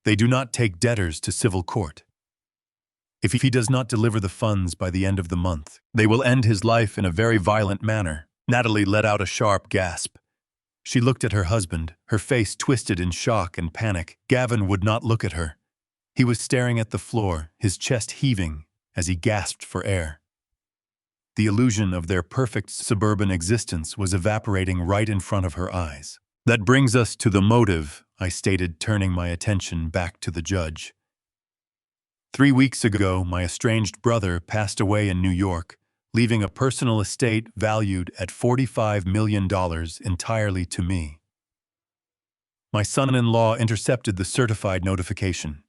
They do not take debtors to civil court. If he does not deliver the funds by the end of the month, they will end his life in a very violent manner. Natalie let out a sharp gasp. She looked at her husband, her face twisted in shock and panic. Gavin would not look at her. He was staring at the floor, his chest heaving as he gasped for air. The illusion of their perfect suburban existence was evaporating right in front of her eyes. That brings us to the motive, I stated, turning my attention back to the judge. 3 weeks ago, my estranged brother passed away in New York, leaving a personal estate valued at $45 million entirely to me. My son-in-law intercepted the certified notification.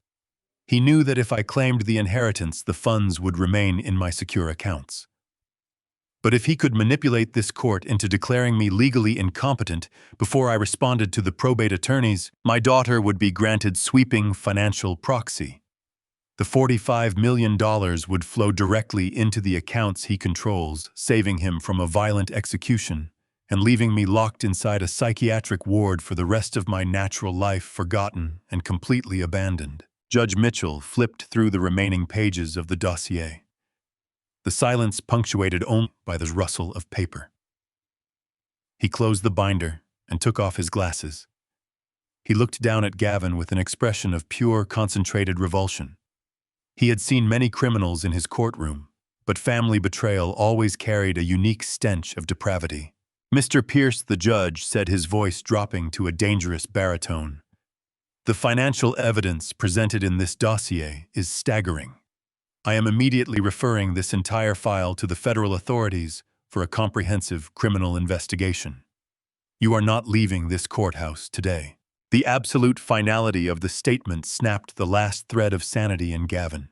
He knew that if I claimed the inheritance, the funds would remain in my secure accounts. But if he could manipulate this court into declaring me legally incompetent before I responded to the probate attorneys, my daughter would be granted sweeping financial proxy. The $45 million would flow directly into the accounts he controls, saving him from a violent execution and leaving me locked inside a psychiatric ward for the rest of my natural life, forgotten and completely abandoned. Judge Mitchell flipped through the remaining pages of the dossier. The silence punctuated only by the rustle of paper. He closed the binder and took off his glasses. He looked down at Gavin with an expression of pure, concentrated revulsion. He had seen many criminals in his courtroom, but family betrayal always carried a unique stench of depravity. Mr. Pierce, the judge, said, his voice dropping to a dangerous baritone. The financial evidence presented in this dossier is staggering. I am immediately referring this entire file to the federal authorities for a comprehensive criminal investigation. You are not leaving this courthouse today. The absolute finality of the statement snapped the last thread of sanity in Gavin.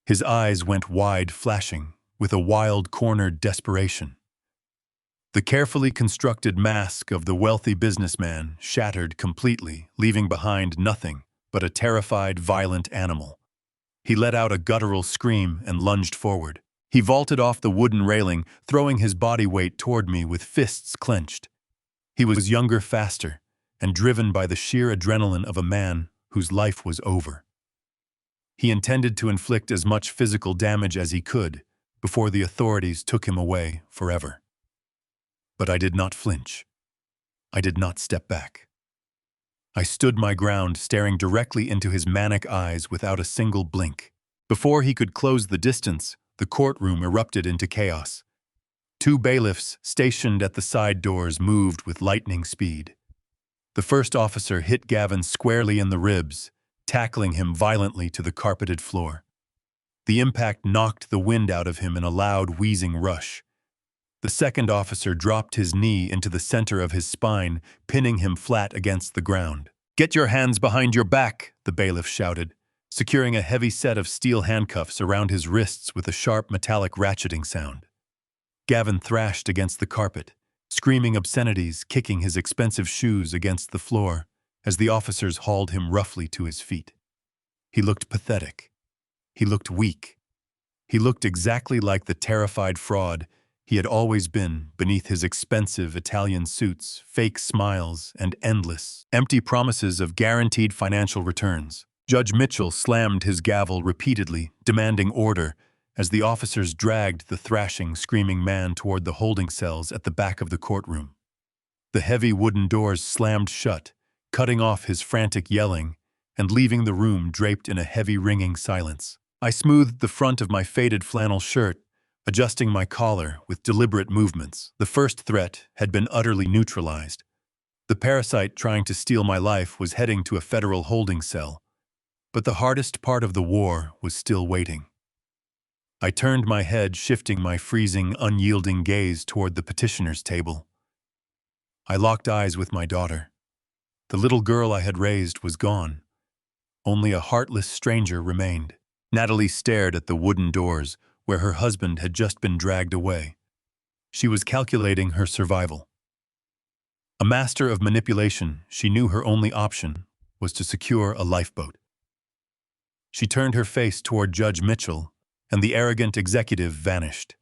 His eyes went wide, flashing with a wild, cornered desperation. The carefully constructed mask of the wealthy businessman shattered completely, leaving behind nothing but a terrified, violent animal. He let out a guttural scream and lunged forward. He vaulted off the wooden railing, throwing his body weight toward me with fists clenched. He was younger, faster, and driven by the sheer adrenaline of a man whose life was over. He intended to inflict as much physical damage as he could before the authorities took him away forever. But I did not flinch. I did not step back. I stood my ground, staring directly into his manic eyes without a single blink. Before he could close the distance, the courtroom erupted into chaos. Two bailiffs stationed at the side doors moved with lightning speed. The first officer hit Gavin squarely in the ribs, tackling him violently to the carpeted floor. The impact knocked the wind out of him in a loud, wheezing rush. The second officer dropped his knee into the center of his spine, pinning him flat against the ground. "Get your hands behind your back," the bailiff shouted, securing a heavy set of steel handcuffs around his wrists with a sharp metallic ratcheting sound. Gavin thrashed against the carpet, screaming obscenities, kicking his expensive shoes against the floor as the officers hauled him roughly to his feet. He looked pathetic. He looked weak. He looked exactly like the terrified fraud he had always been beneath his expensive Italian suits, fake smiles, and endless, empty promises of guaranteed financial returns. Judge Mitchell slammed his gavel repeatedly, demanding order, as the officers dragged the thrashing, screaming man toward the holding cells at the back of the courtroom. The heavy wooden doors slammed shut, cutting off his frantic yelling and leaving the room draped in a heavy, ringing silence. I smoothed the front of my faded flannel shirt, adjusting my collar with deliberate movements. The first threat had been utterly neutralized. The parasite trying to steal my life was heading to a federal holding cell, but the hardest part of the war was still waiting. I turned my head, shifting my freezing, unyielding gaze toward the petitioner's table. I locked eyes with my daughter. The little girl I had raised was gone. Only a heartless stranger remained. Natalie stared at the wooden doors where her husband had just been dragged away. She was calculating her survival. A master of manipulation, she knew her only option was to secure a lifeboat. She turned her face toward Judge Mitchell, and the arrogant executive vanished.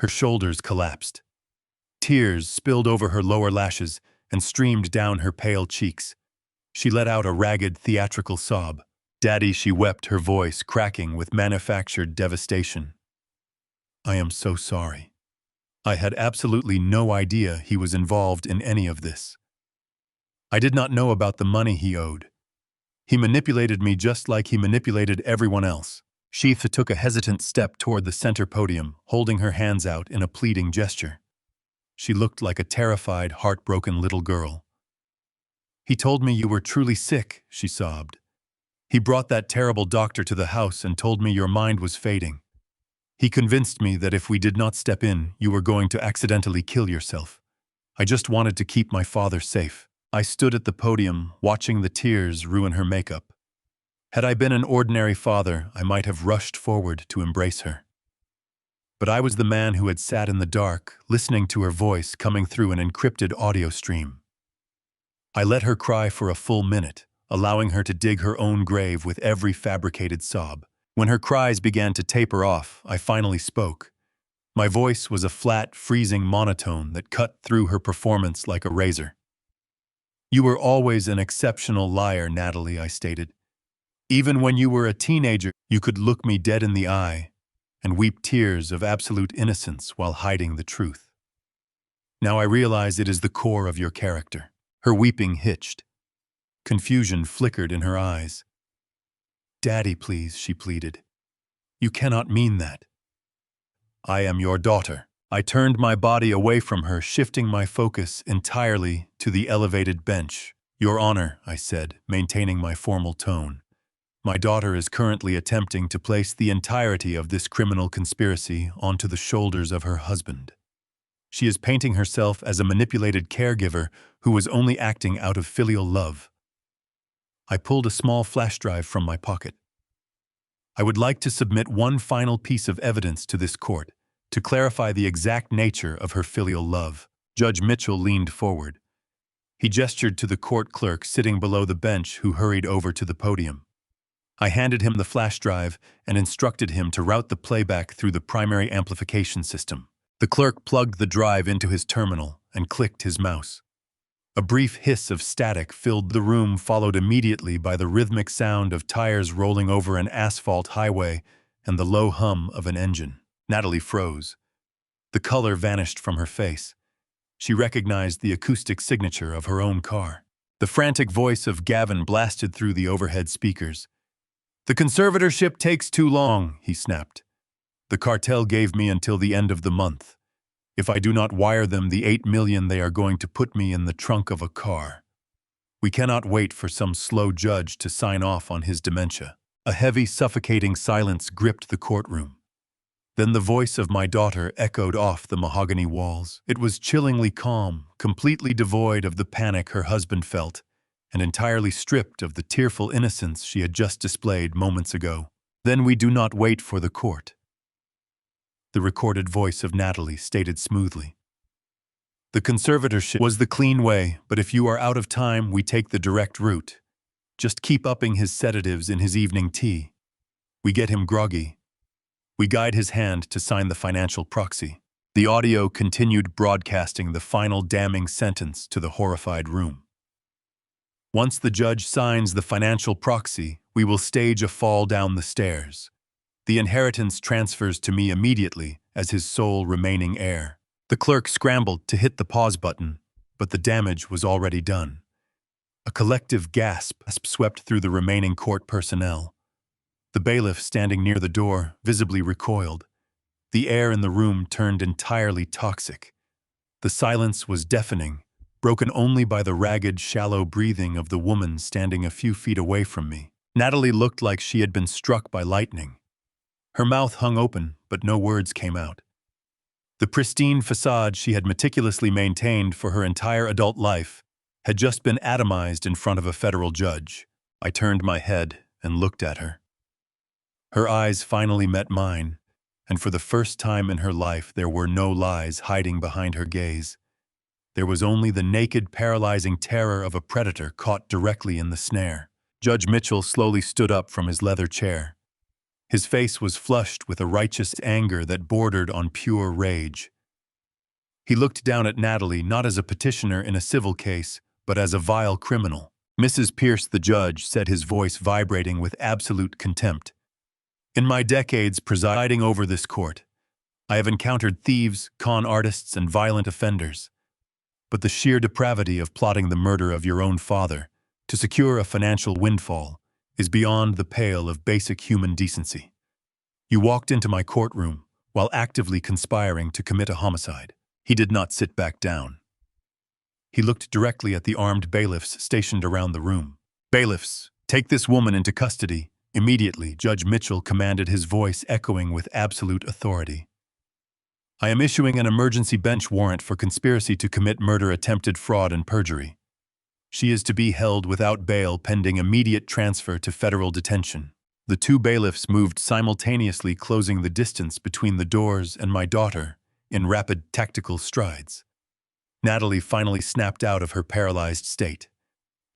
Her shoulders collapsed. Tears spilled over her lower lashes and streamed down her pale cheeks. She let out a ragged, theatrical sob. "Daddy," she wept, her voice cracking with manufactured devastation. "I am so sorry. I had absolutely no idea he was involved in any of this. I did not know about the money he owed. He manipulated me just like he manipulated everyone else." Sheetha took a hesitant step toward the center podium, holding her hands out in a pleading gesture. She looked like a terrified, heartbroken little girl. "He told me you were truly sick," she sobbed. "He brought that terrible doctor to the house and told me your mind was fading. He convinced me that if we did not step in, you were going to accidentally kill yourself. I just wanted to keep my father safe." I stood at the podium, watching the tears ruin her makeup. Had I been an ordinary father, I might have rushed forward to embrace her. But I was the man who had sat in the dark, listening to her voice coming through an encrypted audio stream. I let her cry for a full minute, allowing her to dig her own grave with every fabricated sob. When her cries began to taper off, I finally spoke. My voice was a flat, freezing monotone that cut through her performance like a razor. "You were always an exceptional liar, Natalie," I stated. "Even when you were a teenager, you could look me dead in the eye and weep tears of absolute innocence while hiding the truth. Now I realize it is the core of your character." Her weeping hitched. Confusion flickered in her eyes. "Daddy, please," she pleaded. "You cannot mean that." "I am your daughter." I turned my body away from her, shifting my focus entirely to the elevated bench. "Your Honor," I said, maintaining my formal tone. "My daughter is currently attempting to place the entirety of this criminal conspiracy onto the shoulders of her husband. She is painting herself as a manipulated caregiver who was only acting out of filial love." I pulled a small flash drive from my pocket. "I would like to submit one final piece of evidence to this court to clarify the exact nature of her filial love." Judge Mitchell leaned forward. He gestured to the court clerk sitting below the bench, who hurried over to the podium. I handed him the flash drive and instructed him to route the playback through the primary amplification system. The clerk plugged the drive into his terminal and clicked his mouse. A brief hiss of static filled the room, followed immediately by the rhythmic sound of tires rolling over an asphalt highway and the low hum of an engine. Natalie froze. The color vanished from her face. She recognized the acoustic signature of her own car. The frantic voice of Gavin blasted through the overhead speakers. "The conservatorship takes too long," he snapped. "The cartel gave me until the end of the month. If I do not wire them the $8 million, they are going to put me in the trunk of a car. We cannot wait for some slow judge to sign off on his dementia." A heavy, suffocating silence gripped the courtroom. Then the voice of my daughter echoed off the mahogany walls. It was chillingly calm, completely devoid of the panic her husband felt, and entirely stripped of the tearful innocence she had just displayed moments ago. "Then we do not wait for the court," the recorded voice of Natalie stated smoothly. "The conservatorship was the clean way, but if you are out of time, we take the direct route. Just keep upping his sedatives in his evening tea. We get him groggy. We guide his hand to sign the financial proxy." The audio continued, broadcasting the final damning sentence to the horrified room. "Once the judge signs the financial proxy, we will stage a fall down the stairs. The inheritance transfers to me immediately as his sole remaining heir." The clerk scrambled to hit the pause button, but the damage was already done. A collective gasp swept through the remaining court personnel. The bailiff standing near the door visibly recoiled. The air in the room turned entirely toxic. The silence was deafening, broken only by the ragged, shallow breathing of the woman standing a few feet away from me. Natalie looked like she had been struck by lightning. Her mouth hung open, but no words came out. The pristine facade she had meticulously maintained for her entire adult life had just been atomized in front of a federal judge. I turned my head and looked at her. Her eyes finally met mine, and for the first time in her life there were no lies hiding behind her gaze. There was only the naked, paralyzing terror of a predator caught directly in the snare. Judge Mitchell slowly stood up from his leather chair. His face was flushed with a righteous anger that bordered on pure rage. He looked down at Natalie not as a petitioner in a civil case, but as a vile criminal. "Mrs. Pierce," the judge said, his voice vibrating with absolute contempt. "In my decades presiding over this court, I have encountered thieves, con artists, and violent offenders. But the sheer depravity of plotting the murder of your own father to secure a financial windfall is beyond the pale of basic human decency. You walked into my courtroom while actively conspiring to commit a homicide." He did not sit back down. He looked directly at the armed bailiffs stationed around the room. "Bailiffs, take this woman into custody immediately," Judge Mitchell commanded, his voice echoing with absolute authority. "I am issuing an emergency bench warrant for conspiracy to commit murder, attempted fraud, and perjury. She is to be held without bail pending immediate transfer to federal detention." The two bailiffs moved simultaneously, closing the distance between the doors and my daughter in rapid tactical strides. Natalie finally snapped out of her paralyzed state.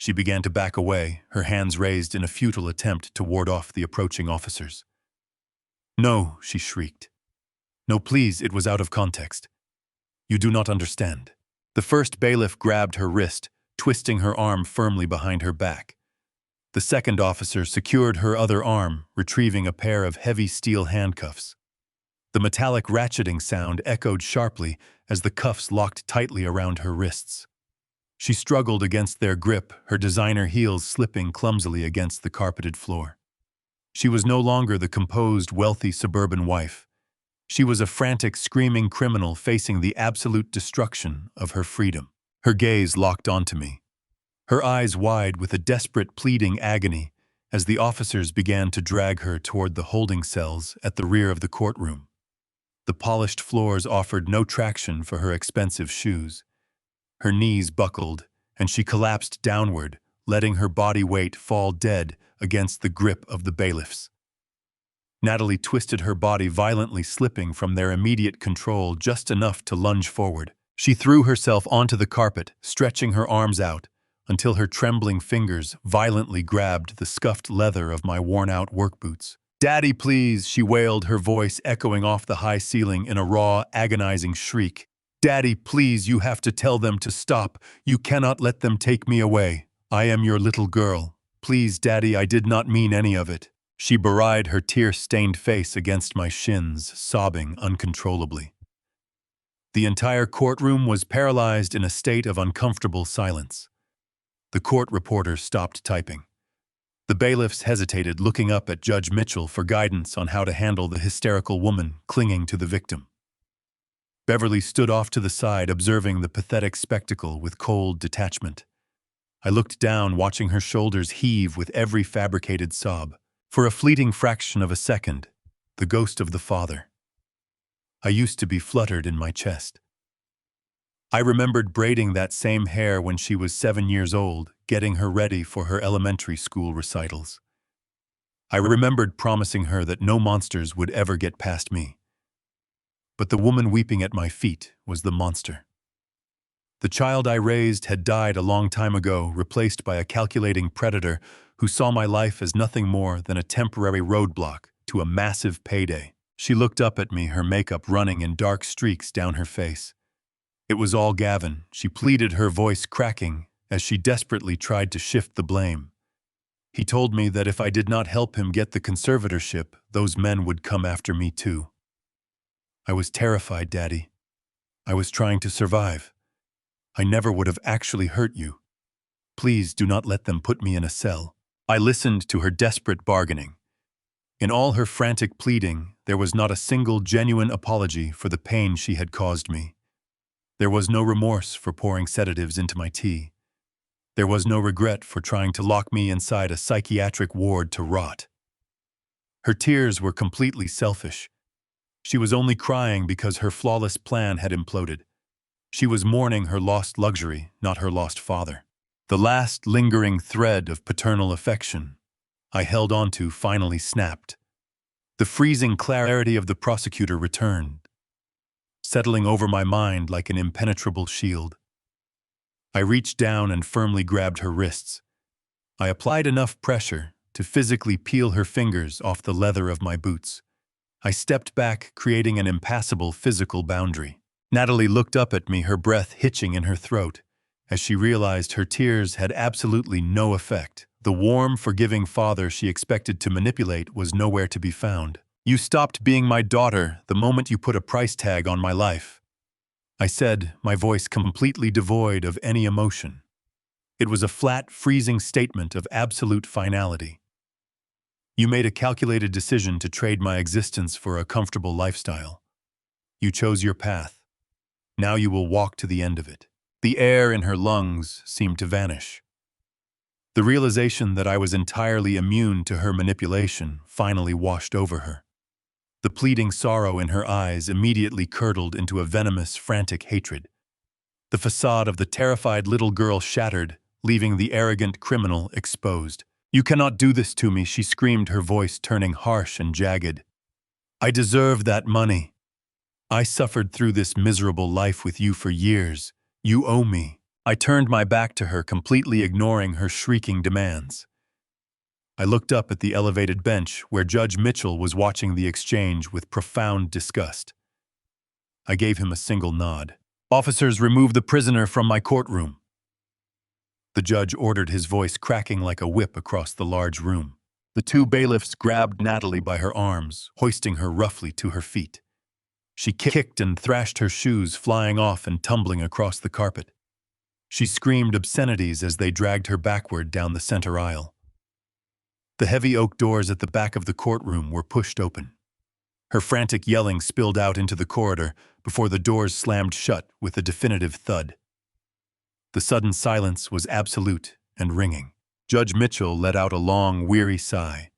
She began to back away, her hands raised in a futile attempt to ward off the approaching officers. "No," she shrieked. "No, please, it was out of context. You do not understand." The first bailiff grabbed her wrist, twisting her arm firmly behind her back. The second officer secured her other arm, retrieving a pair of heavy steel handcuffs. The metallic ratcheting sound echoed sharply as the cuffs locked tightly around her wrists. She struggled against their grip, her designer heels slipping clumsily against the carpeted floor. She was no longer the composed, wealthy suburban wife. She was a frantic, screaming criminal facing the absolute destruction of her freedom. Her gaze locked onto me, her eyes wide with a desperate, pleading agony as the officers began to drag her toward the holding cells at the rear of the courtroom. The polished floors offered no traction for her expensive shoes. Her knees buckled, and she collapsed downward, letting her body weight fall dead against the grip of the bailiffs. Natalie twisted her body, violently slipping from their immediate control just enough to lunge forward. She threw herself onto the carpet, stretching her arms out, until her trembling fingers violently grabbed the scuffed leather of my worn-out work boots. "Daddy, please," she wailed, her voice echoing off the high ceiling in a raw, agonizing shriek. "Daddy, please, you have to tell them to stop. You cannot let them take me away. I am your little girl. Please, Daddy, I did not mean any of it." She buried her tear-stained face against my shins, sobbing uncontrollably. The entire courtroom was paralyzed in a state of uncomfortable silence. The court reporter stopped typing. The bailiffs hesitated, looking up at Judge Mitchell for guidance on how to handle the hysterical woman clinging to the victim. Beverly stood off to the side, observing the pathetic spectacle with cold detachment. I looked down, watching her shoulders heave with every fabricated sob. For a fleeting fraction of a second, the ghost of the father I used to be fluttered in my chest. I remembered braiding that same hair when she was 7 years old, getting her ready for her elementary school recitals. I remembered promising her that no monsters would ever get past me. But the woman weeping at my feet was the monster. The child I raised had died a long time ago, replaced by a calculating predator who saw my life as nothing more than a temporary roadblock to a massive payday. She looked up at me, her makeup running in dark streaks down her face. "It was all Gavin," she pleaded, her voice cracking as she desperately tried to shift the blame. "He told me that if I did not help him get the conservatorship, those men would come after me too." I was terrified, Daddy. I was trying to survive. I never would have actually hurt you. Please do not let them put me in a cell. I listened to her desperate bargaining. In all her frantic pleading, there was not a single genuine apology for the pain she had caused me. There was no remorse for pouring sedatives into my tea. There was no regret for trying to lock me inside a psychiatric ward to rot. Her tears were completely selfish. She was only crying because her flawless plan had imploded. She was mourning her lost luxury, not her lost father. The last lingering thread of paternal affection I held onto finally snapped. The freezing clarity of the prosecutor returned, settling over my mind like an impenetrable shield. I reached down and firmly grabbed her wrists. I applied enough pressure to physically peel her fingers off the leather of my boots. I stepped back, creating an impassable physical boundary. Natalie looked up at me, her breath hitching in her throat, as she realized her tears had absolutely no effect. The warm, forgiving father she expected to manipulate was nowhere to be found. "You stopped being my daughter the moment you put a price tag on my life," I said, my voice completely devoid of any emotion. It was a flat, freezing statement of absolute finality. "You made a calculated decision to trade my existence for a comfortable lifestyle. You chose your path. Now you will walk to the end of it." The air in her lungs seemed to vanish. The realization that I was entirely immune to her manipulation finally washed over her. The pleading sorrow in her eyes immediately curdled into a venomous, frantic hatred. The facade of the terrified little girl shattered, leaving the arrogant criminal exposed. "You cannot do this to me," she screamed, her voice turning harsh and jagged. "I deserve that money. I suffered through this miserable life with you for years. You owe me." I turned my back to her, completely ignoring her shrieking demands. I looked up at the elevated bench where Judge Mitchell was watching the exchange with profound disgust. I gave him a single nod. "Officers, remove the prisoner from my courtroom." The judge ordered, his voice cracking like a whip across the large room. The two bailiffs grabbed Natalie by her arms, hoisting her roughly to her feet. She kicked and thrashed, her shoes flying off and tumbling across the carpet. She screamed obscenities as they dragged her backward down the center aisle. The heavy oak doors at the back of the courtroom were pushed open. Her frantic yelling spilled out into the corridor before the doors slammed shut with a definitive thud. The sudden silence was absolute and ringing. Judge Mitchell let out a long, weary sigh.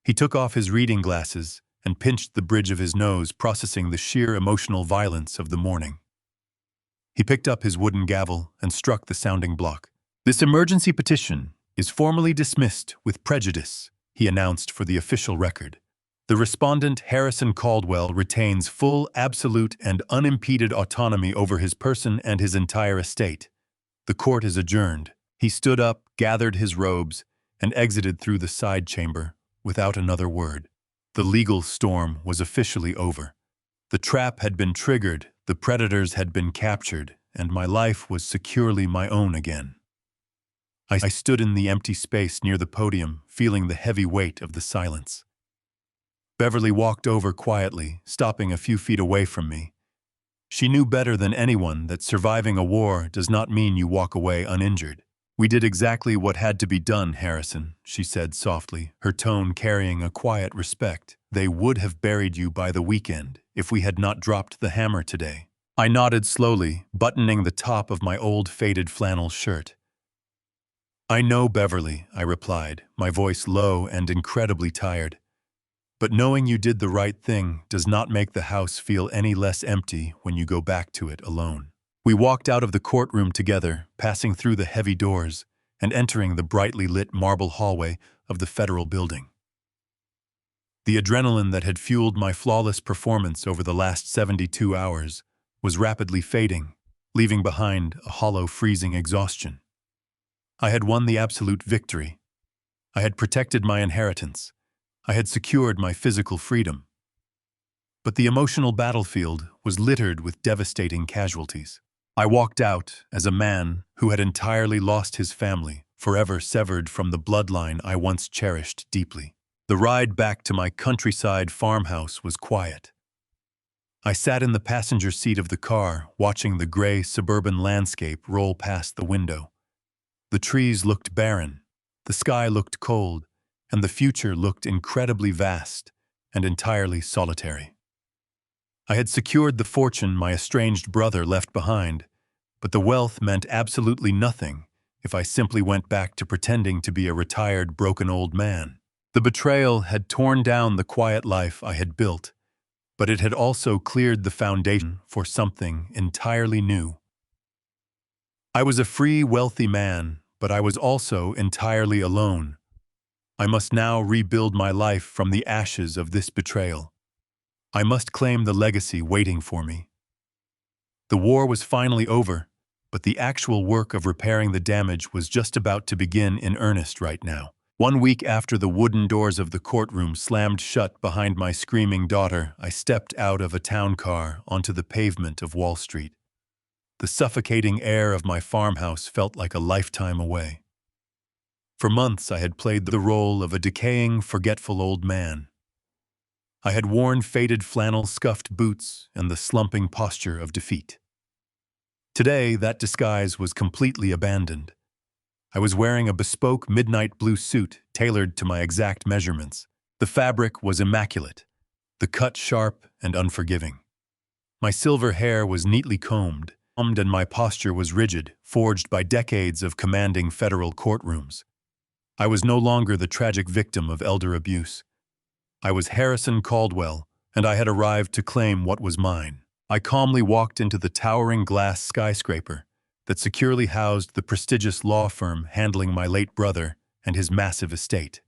He took off his reading glasses and pinched the bridge of his nose, processing the sheer emotional violence of the morning. He picked up his wooden gavel and struck the sounding block. "This emergency petition is formally dismissed with prejudice," he announced for the official record. "The respondent, Harrison Caldwell, retains full, absolute, and unimpeded autonomy over his person and his entire estate. The court is adjourned." He stood up, gathered his robes, and exited through the side chamber without another word. The legal storm was officially over. The trap had been triggered, the predators had been captured, and my life was securely my own again. I stood in the empty space near the podium, feeling the heavy weight of the silence. Beverly walked over quietly, stopping a few feet away from me. She knew better than anyone that surviving a war does not mean you walk away uninjured. "We did exactly what had to be done, Harrison," she said softly, her tone carrying a quiet respect. "They would have buried you by the weekend if we had not dropped the hammer today." I nodded slowly, buttoning the top of my old faded flannel shirt. "I know, Beverly," I replied, my voice low and incredibly tired. "But knowing you did the right thing does not make the house feel any less empty when you go back to it alone." We walked out of the courtroom together, passing through the heavy doors and entering the brightly lit marble hallway of the federal building. The adrenaline that had fueled my flawless performance over the last 72 hours was rapidly fading, leaving behind a hollow, freezing exhaustion. I had won the absolute victory. I had protected my inheritance. I had secured my physical freedom. But the emotional battlefield was littered with devastating casualties. I walked out as a man who had entirely lost his family, forever severed from the bloodline I once cherished deeply. The ride back to my countryside farmhouse was quiet. I sat in the passenger seat of the car, watching the gray suburban landscape roll past the window. The trees looked barren, the sky looked cold, and the future looked incredibly vast and entirely solitary. I had secured the fortune my estranged brother left behind, but the wealth meant absolutely nothing if I simply went back to pretending to be a retired, broken old man. The betrayal had torn down the quiet life I had built, but it had also cleared the foundation for something entirely new. I was a free, wealthy man, but I was also entirely alone. I must now rebuild my life from the ashes of this betrayal. I must claim the legacy waiting for me. The war was finally over, but the actual work of repairing the damage was just about to begin in earnest right now. 1 week after the wooden doors of the courtroom slammed shut behind my screaming daughter, I stepped out of a town car onto the pavement of Wall Street. The suffocating air of my farmhouse felt like a lifetime away. For months I had played the role of a decaying, forgetful old man. I had worn faded flannel scuffed boots and the slumping posture of defeat. Today, that disguise was completely abandoned. I was wearing a bespoke midnight blue suit tailored to my exact measurements. The fabric was immaculate, the cut sharp and unforgiving. My silver hair was neatly combed, and my posture was rigid, forged by decades of commanding federal courtrooms. I was no longer the tragic victim of elder abuse. I was Harrison Caldwell, and I had arrived to claim what was mine. I calmly walked into the towering glass skyscraper that securely housed the prestigious law firm handling my late brother and his massive estate.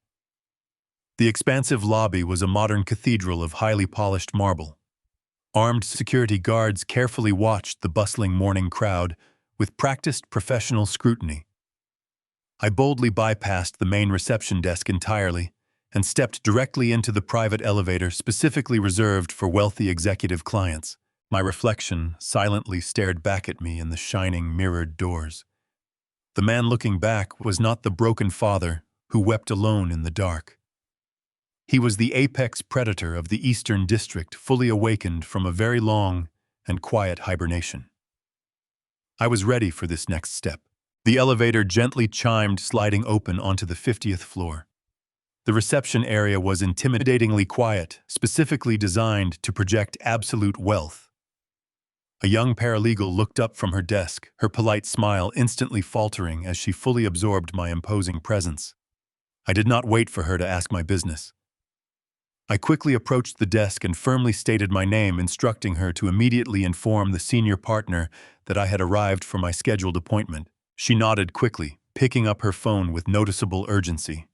The expansive lobby was a modern cathedral of highly polished marble. Armed security guards carefully watched the bustling morning crowd with practiced professional scrutiny. I boldly bypassed the main reception desk entirely and stepped directly into the private elevator specifically reserved for wealthy executive clients. My reflection silently stared back at me in the shining mirrored doors. The man looking back was not the broken father who wept alone in the dark. He was the apex predator of the Eastern District, fully awakened from a very long and quiet hibernation. I was ready for this next step. The elevator gently chimed, sliding open onto the 50th floor. The reception area was intimidatingly quiet, specifically designed to project absolute wealth. A young paralegal looked up from her desk, her polite smile instantly faltering as she fully absorbed my imposing presence. I did not wait for her to ask my business. I quickly approached the desk and firmly stated my name, instructing her to immediately inform the senior partner that I had arrived for my scheduled appointment. She nodded quickly, picking up her phone with noticeable urgency.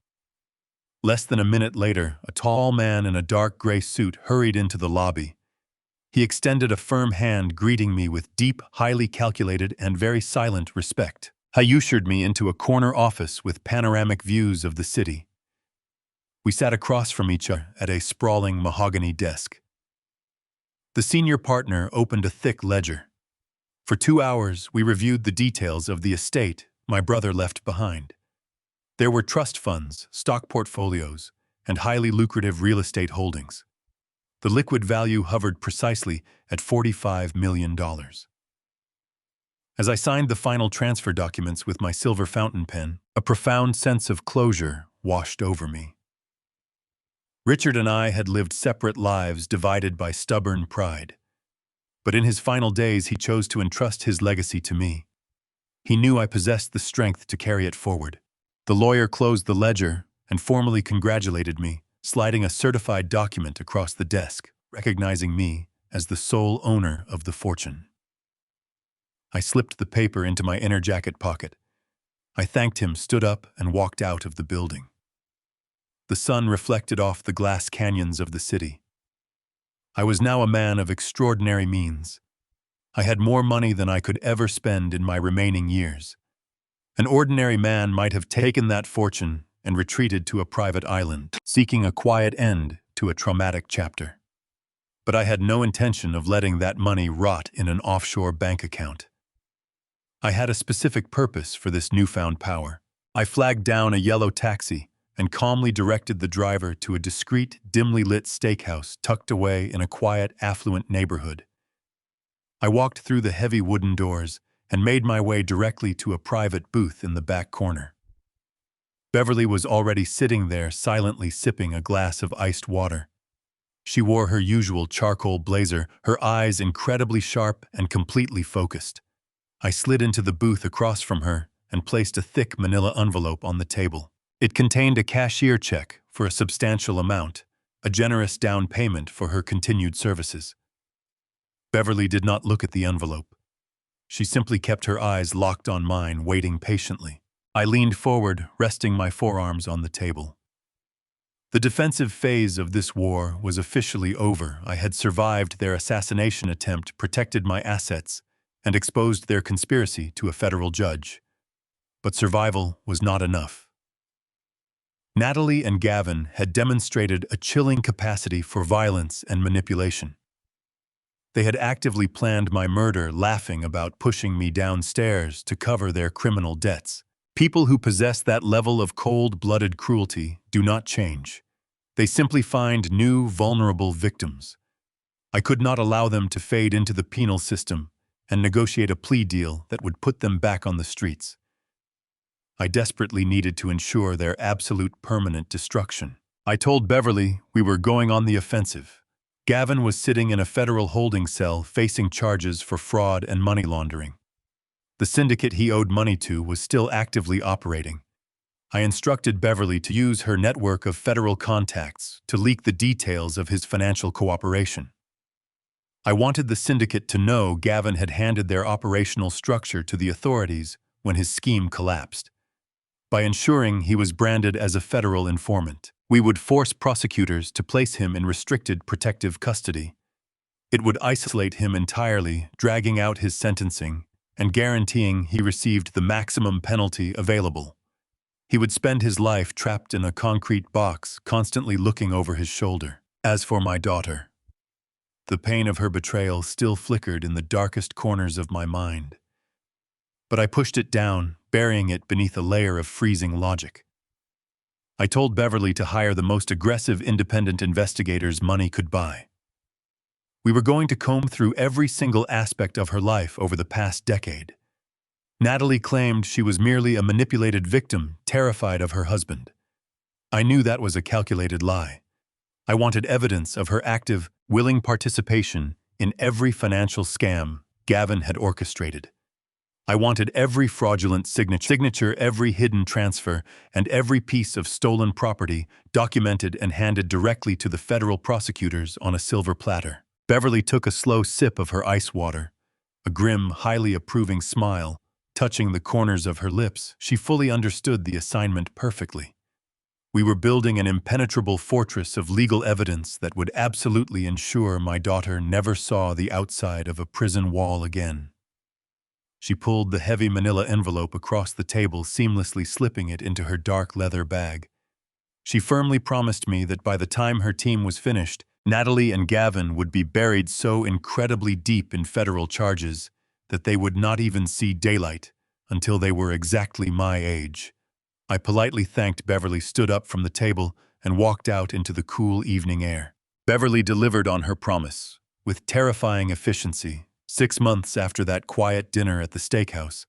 Less than a minute later, a tall man in a dark gray suit hurried into the lobby. He extended a firm hand, greeting me with deep, highly calculated, and very silent respect. He ushered me into a corner office with panoramic views of the city. We sat across from each other at a sprawling mahogany desk. The senior partner opened a thick ledger. For 2 hours, we reviewed the details of the estate my brother left behind. There were trust funds, stock portfolios, and highly lucrative real estate holdings. The liquid value hovered precisely at $45 million. As I signed the final transfer documents with my silver fountain pen, a profound sense of closure washed over me. Richard and I had lived separate lives divided by stubborn pride. But in his final days, he chose to entrust his legacy to me. He knew I possessed the strength to carry it forward. The lawyer closed the ledger and formally congratulated me, sliding a certified document across the desk, recognizing me as the sole owner of the fortune. I slipped the paper into my inner jacket pocket. I thanked him, stood up, and walked out of the building. The sun reflected off the glass canyons of the city. I was now a man of extraordinary means. I had more money than I could ever spend in my remaining years. An ordinary man might have taken that fortune and retreated to a private island, seeking a quiet end to a traumatic chapter. But I had no intention of letting that money rot in an offshore bank account. I had a specific purpose for this newfound power. I flagged down a yellow taxi and calmly directed the driver to a discreet, dimly lit steakhouse tucked away in a quiet, affluent neighborhood. I walked through the heavy wooden doors and made my way directly to a private booth in the back corner. Beverly was already sitting there, silently sipping a glass of iced water. She wore her usual charcoal blazer, her eyes incredibly sharp and completely focused. I slid into the booth across from her and placed a thick manila envelope on the table. It contained a cashier check for a substantial amount, a generous down payment for her continued services. Beverly did not look at the envelope. She simply kept her eyes locked on mine, waiting patiently. I leaned forward, resting my forearms on the table. The defensive phase of this war was officially over. I had survived their assassination attempt, protected my assets, and exposed their conspiracy to a federal judge. But survival was not enough. Natalie and Gavin had demonstrated a chilling capacity for violence and manipulation. They had actively planned my murder, laughing about pushing me downstairs to cover their criminal debts. People who possess that level of cold-blooded cruelty do not change. They simply find new, vulnerable victims. I could not allow them to fade into the penal system and negotiate a plea deal that would put them back on the streets. I desperately needed to ensure their absolute permanent destruction. I told Beverly we were going on the offensive. Gavin was sitting in a federal holding cell facing charges for fraud and money laundering. The syndicate he owed money to was still actively operating. I instructed Beverly to use her network of federal contacts to leak the details of his financial cooperation. I wanted the syndicate to know Gavin had handed their operational structure to the authorities when his scheme collapsed. By ensuring he was branded as a federal informant, we would force prosecutors to place him in restricted protective custody. It would isolate him entirely, dragging out his sentencing and guaranteeing he received the maximum penalty available. He would spend his life trapped in a concrete box, constantly looking over his shoulder. As for my daughter, the pain of her betrayal still flickered in the darkest corners of my mind. But I pushed it down, burying it beneath a layer of freezing logic. I told Beverly to hire the most aggressive independent investigators money could buy. We were going to comb through every single aspect of her life over the past decade. Natalie claimed she was merely a manipulated victim, terrified of her husband. I knew that was a calculated lie. I wanted evidence of her active, willing participation in every financial scam Gavin had orchestrated. I wanted every fraudulent signature, every hidden transfer, and every piece of stolen property documented and handed directly to the federal prosecutors on a silver platter. Beverly took a slow sip of her ice water, a grim, highly approving smile touching the corners of her lips. She fully understood the assignment perfectly. We were building an impenetrable fortress of legal evidence that would absolutely ensure my daughter never saw the outside of a prison wall again. She pulled the heavy manila envelope across the table, seamlessly slipping it into her dark leather bag. She firmly promised me that by the time her team was finished, Natalie and Gavin would be buried so incredibly deep in federal charges that they would not even see daylight until they were exactly my age. I politely thanked Beverly, stood up from the table, and walked out into the cool evening air. Beverly delivered on her promise, with terrifying efficiency. 6 months after that quiet dinner at the steakhouse,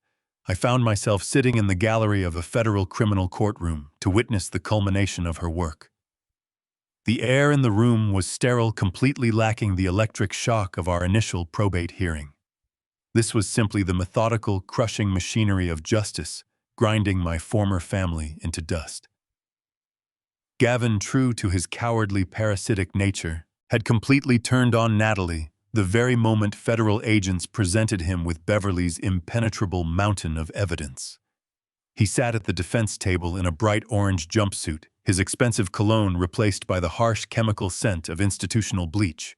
I found myself sitting in the gallery of a federal criminal courtroom to witness the culmination of her work. The air in the room was sterile, completely lacking the electric shock of our initial probate hearing. This was simply the methodical, crushing machinery of justice, grinding my former family into dust. Gavin, true to his cowardly, parasitic nature, had completely turned on Natalie the very moment federal agents presented him with Beverly's impenetrable mountain of evidence. He sat at the defense table in a bright orange jumpsuit, his expensive cologne replaced by the harsh chemical scent of institutional bleach.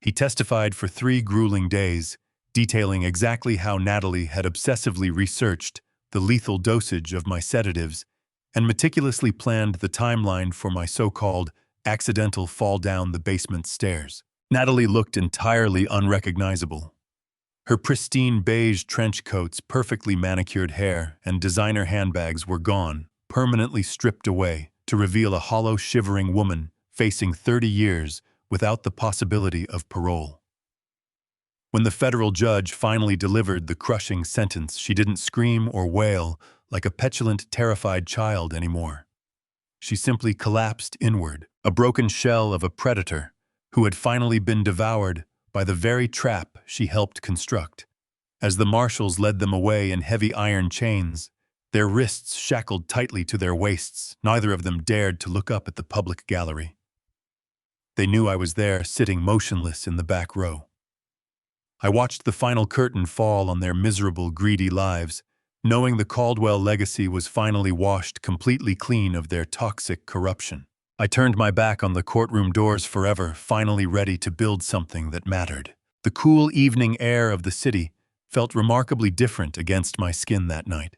He testified for 3 grueling days, detailing exactly how Natalie had obsessively researched the lethal dosage of my sedatives and meticulously planned the timeline for my so-called accidental fall down the basement stairs. Natalie looked entirely unrecognizable. Her pristine beige trench coats, perfectly manicured hair, and designer handbags were gone, permanently stripped away, to reveal a hollow, shivering woman facing 30 years without the possibility of parole. When the federal judge finally delivered the crushing sentence, she didn't scream or wail like a petulant, terrified child anymore. She simply collapsed inward, a broken shell of a predator who had finally been devoured by the very trap she helped construct. As the marshals led them away in heavy iron chains, their wrists shackled tightly to their waists, neither of them dared to look up at the public gallery. They knew I was there, sitting motionless in the back row. I watched the final curtain fall on their miserable, greedy lives, knowing the Caldwell legacy was finally washed completely clean of their toxic corruption. I turned my back on the courtroom doors forever, finally ready to build something that mattered. The cool evening air of the city felt remarkably different against my skin that night.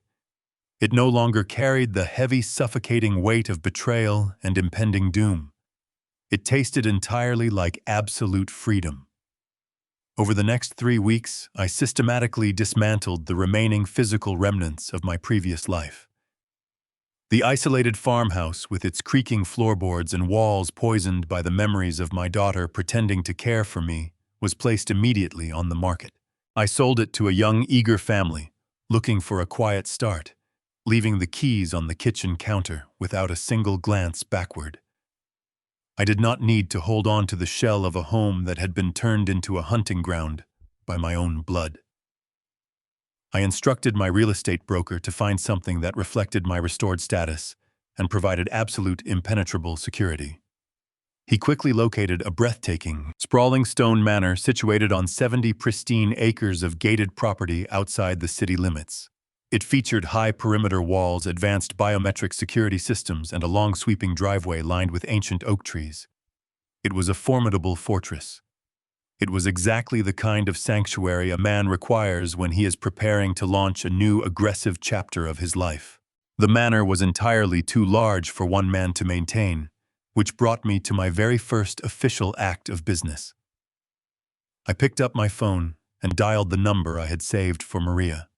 It no longer carried the heavy, suffocating weight of betrayal and impending doom. It tasted entirely like absolute freedom. Over the next 3 weeks, I systematically dismantled the remaining physical remnants of my previous life. The isolated farmhouse, with its creaking floorboards and walls poisoned by the memories of my daughter pretending to care for me, was placed immediately on the market. I sold it to a young, eager family, looking for a quiet start, leaving the keys on the kitchen counter without a single glance backward. I did not need to hold on to the shell of a home that had been turned into a hunting ground by my own blood. I instructed my real estate broker to find something that reflected my restored status and provided absolute impenetrable security. He quickly located a breathtaking, sprawling stone manor situated on 70 pristine acres of gated property outside the city limits. It featured high perimeter walls, advanced biometric security systems, and a long sweeping driveway lined with ancient oak trees. It was a formidable fortress. It was exactly the kind of sanctuary a man requires when he is preparing to launch a new aggressive chapter of his life. The manor was entirely too large for one man to maintain, which brought me to my very first official act of business. I picked up my phone and dialed the number I had saved for Maria.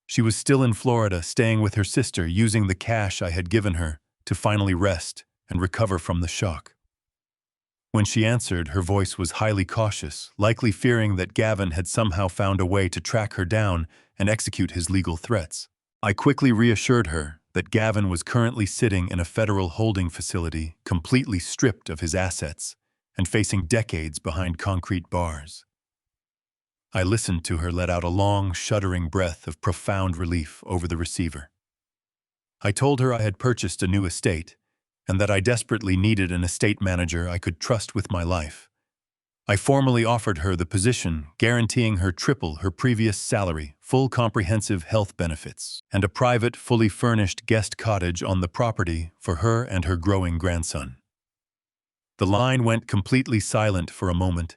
She was still in Florida, staying with her sister, using the cash I had given her to finally rest and recover from the shock. When she answered, her voice was highly cautious, likely fearing that Gavin had somehow found a way to track her down and execute his legal threats. I quickly reassured her that Gavin was currently sitting in a federal holding facility, completely stripped of his assets and facing decades behind concrete bars. I listened to her let out a long, shuddering breath of profound relief over the receiver. I told her I had purchased a new estate and that I desperately needed an estate manager I could trust with my life. I formally offered her the position, guaranteeing her triple her previous salary, full comprehensive health benefits, and a private, fully furnished guest cottage on the property for her and her growing grandson. The line went completely silent for a moment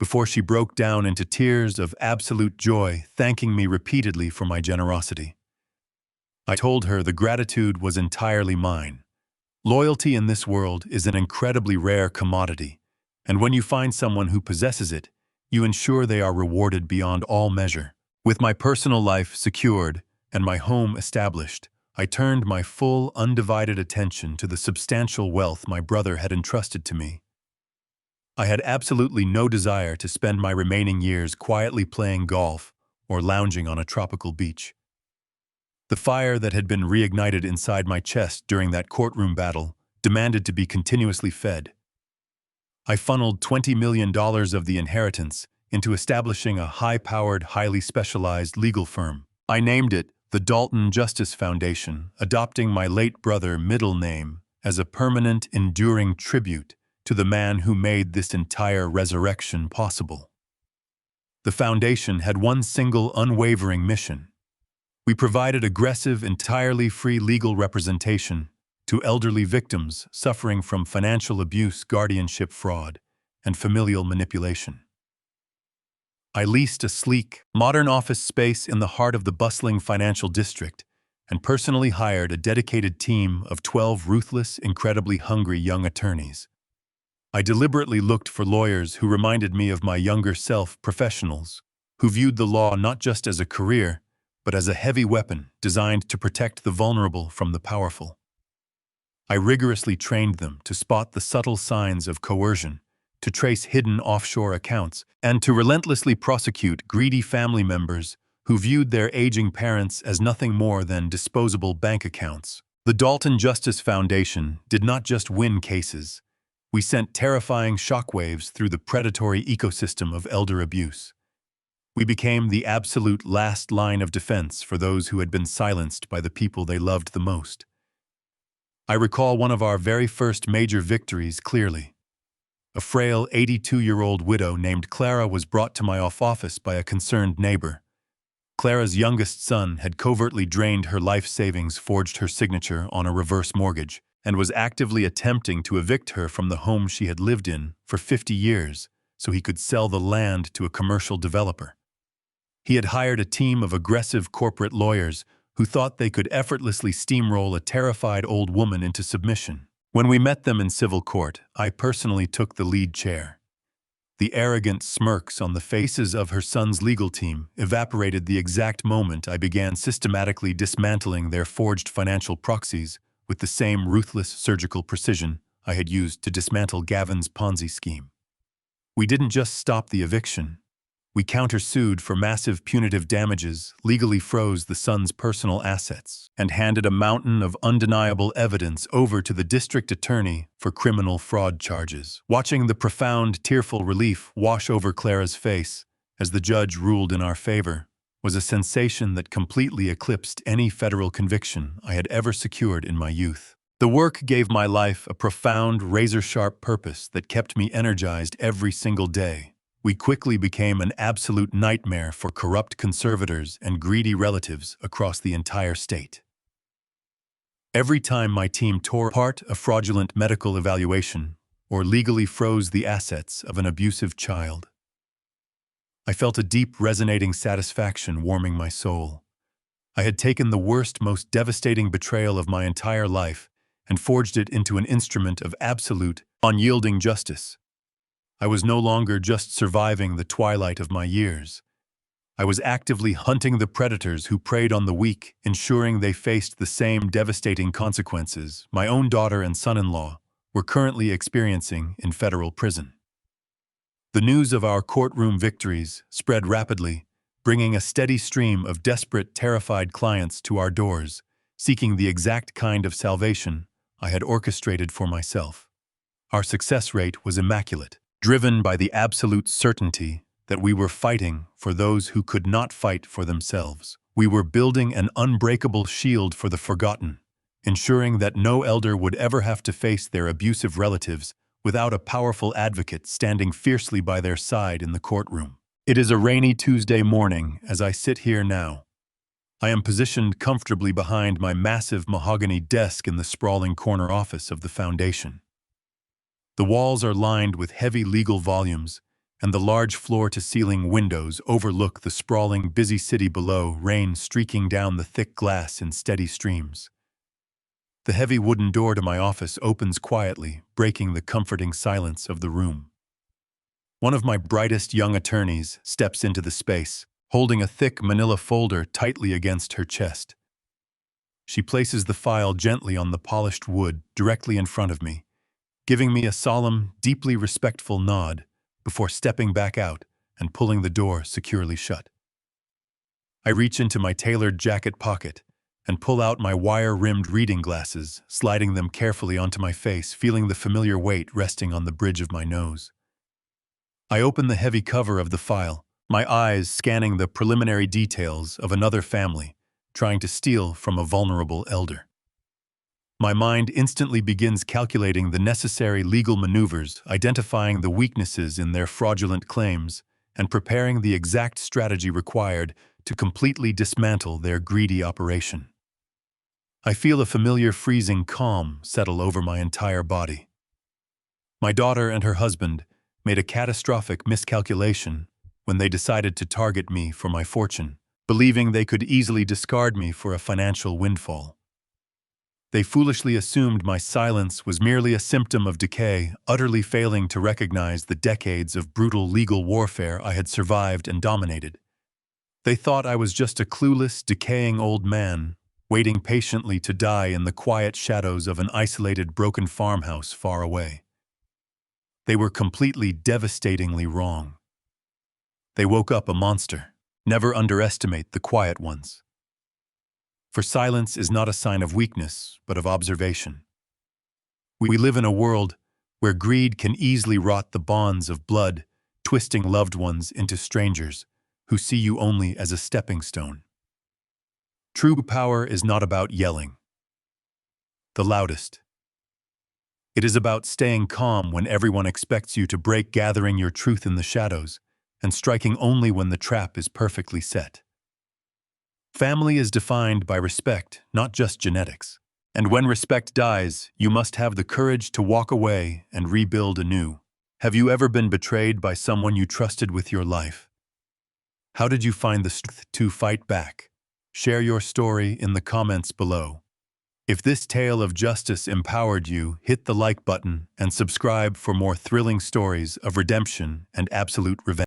before she broke down into tears of absolute joy, thanking me repeatedly for my generosity. I told her the gratitude was entirely mine. Loyalty in this world is an incredibly rare commodity, and when you find someone who possesses it, you ensure they are rewarded beyond all measure. With my personal life secured and my home established, I turned my full, undivided attention to the substantial wealth my brother had entrusted to me. I had absolutely no desire to spend my remaining years quietly playing golf or lounging on a tropical beach. The fire that had been reignited inside my chest during that courtroom battle demanded to be continuously fed. I funneled $20 million of the inheritance into establishing a high-powered, highly specialized legal firm. I named it the Dalton Justice Foundation, adopting my late brother's middle name as a permanent, enduring tribute to the man who made this entire resurrection possible. The foundation had one single, unwavering mission. We provided aggressive, entirely free legal representation to elderly victims suffering from financial abuse, guardianship fraud, and familial manipulation. I leased a sleek, modern office space in the heart of the bustling financial district and personally hired a dedicated team of 12 ruthless, incredibly hungry young attorneys. I deliberately looked for lawyers who reminded me of my younger self, professionals who viewed the law not just as a career, but as a heavy weapon designed to protect the vulnerable from the powerful. I rigorously trained them to spot the subtle signs of coercion, to trace hidden offshore accounts, and to relentlessly prosecute greedy family members who viewed their aging parents as nothing more than disposable bank accounts. The Dalton Justice Foundation did not just win cases. We sent terrifying shockwaves through the predatory ecosystem of elder abuse. We became the absolute last line of defense for those who had been silenced by the people they loved the most. I recall one of our very first major victories clearly. A frail 82-year-old widow named Clara was brought to my office by a concerned neighbor. Clara's youngest son had covertly drained her life savings, forged her signature on a reverse mortgage, and was actively attempting to evict her from the home she had lived in for 50 years so he could sell the land to a commercial developer. He had hired a team of aggressive corporate lawyers who thought they could effortlessly steamroll a terrified old woman into submission. When we met them in civil court, I personally took the lead chair. The arrogant smirks on the faces of her son's legal team evaporated the exact moment I began systematically dismantling their forged financial proxies with the same ruthless surgical precision I had used to dismantle Gavin's Ponzi scheme. We didn't just stop the eviction. We countersued for massive punitive damages, legally froze the son's personal assets, and handed a mountain of undeniable evidence over to the district attorney for criminal fraud charges. Watching the profound, tearful relief wash over Clara's face as the judge ruled in our favor was a sensation that completely eclipsed any federal conviction I had ever secured in my youth. The work gave my life a profound, razor-sharp purpose that kept me energized every single day. We quickly became an absolute nightmare for corrupt conservators and greedy relatives across the entire state. Every time my team tore apart a fraudulent medical evaluation or legally froze the assets of an abusive child, I felt a deep, resonating satisfaction warming my soul. I had taken the worst, most devastating betrayal of my entire life and forged it into an instrument of absolute, unyielding justice. I was no longer just surviving the twilight of my years. I was actively hunting the predators who preyed on the weak, ensuring they faced the same devastating consequences my own daughter and son-in-law were currently experiencing in federal prison. The news of our courtroom victories spread rapidly, bringing a steady stream of desperate, terrified clients to our doors, seeking the exact kind of salvation I had orchestrated for myself. Our success rate was immaculate, driven by the absolute certainty that we were fighting for those who could not fight for themselves. We were building an unbreakable shield for the forgotten, ensuring that no elder would ever have to face their abusive relatives without a powerful advocate standing fiercely by their side in the courtroom. It is a rainy Tuesday morning as I sit here now. I am positioned comfortably behind my massive mahogany desk in the sprawling corner office of the foundation. The walls are lined with heavy legal volumes, and the large floor-to-ceiling windows overlook the sprawling, busy city below, rain streaking down the thick glass in steady streams. The heavy wooden door to my office opens quietly, breaking the comforting silence of the room. One of my brightest young attorneys steps into the space, holding a thick manila folder tightly against her chest. She places the file gently on the polished wood directly in front of me, giving me a solemn, deeply respectful nod before stepping back out and pulling the door securely shut. I reach into my tailored jacket pocket and pull out my wire-rimmed reading glasses, sliding them carefully onto my face, feeling the familiar weight resting on the bridge of my nose. I open the heavy cover of the file, my eyes scanning the preliminary details of another family trying to steal from a vulnerable elder. My mind instantly begins calculating the necessary legal maneuvers, identifying the weaknesses in their fraudulent claims, and preparing the exact strategy required to completely dismantle their greedy operation. I feel a familiar freezing calm settle over my entire body. My daughter and her husband made a catastrophic miscalculation when they decided to target me for my fortune, believing they could easily discard me for a financial windfall. They foolishly assumed my silence was merely a symptom of decay, utterly failing to recognize the decades of brutal legal warfare I had survived and dominated. They thought I was just a clueless, decaying old man, waiting patiently to die in the quiet shadows of an isolated, broken farmhouse far away. They were completely, devastatingly wrong. They woke up a monster. Never underestimate the quiet ones. For silence is not a sign of weakness, but of observation. We live in a world where greed can easily rot the bonds of blood, twisting loved ones into strangers who see you only as a stepping stone. True power is not about yelling the loudest. It is about staying calm when everyone expects you to break, gathering your truth in the shadows, and striking only when the trap is perfectly set. Family is defined by respect, not just genetics. And when respect dies, you must have the courage to walk away and rebuild anew. Have you ever been betrayed by someone you trusted with your life? How did you find the strength to fight back? Share your story in the comments below. If this tale of justice empowered you, hit the like button and subscribe for more thrilling stories of redemption and absolute revenge.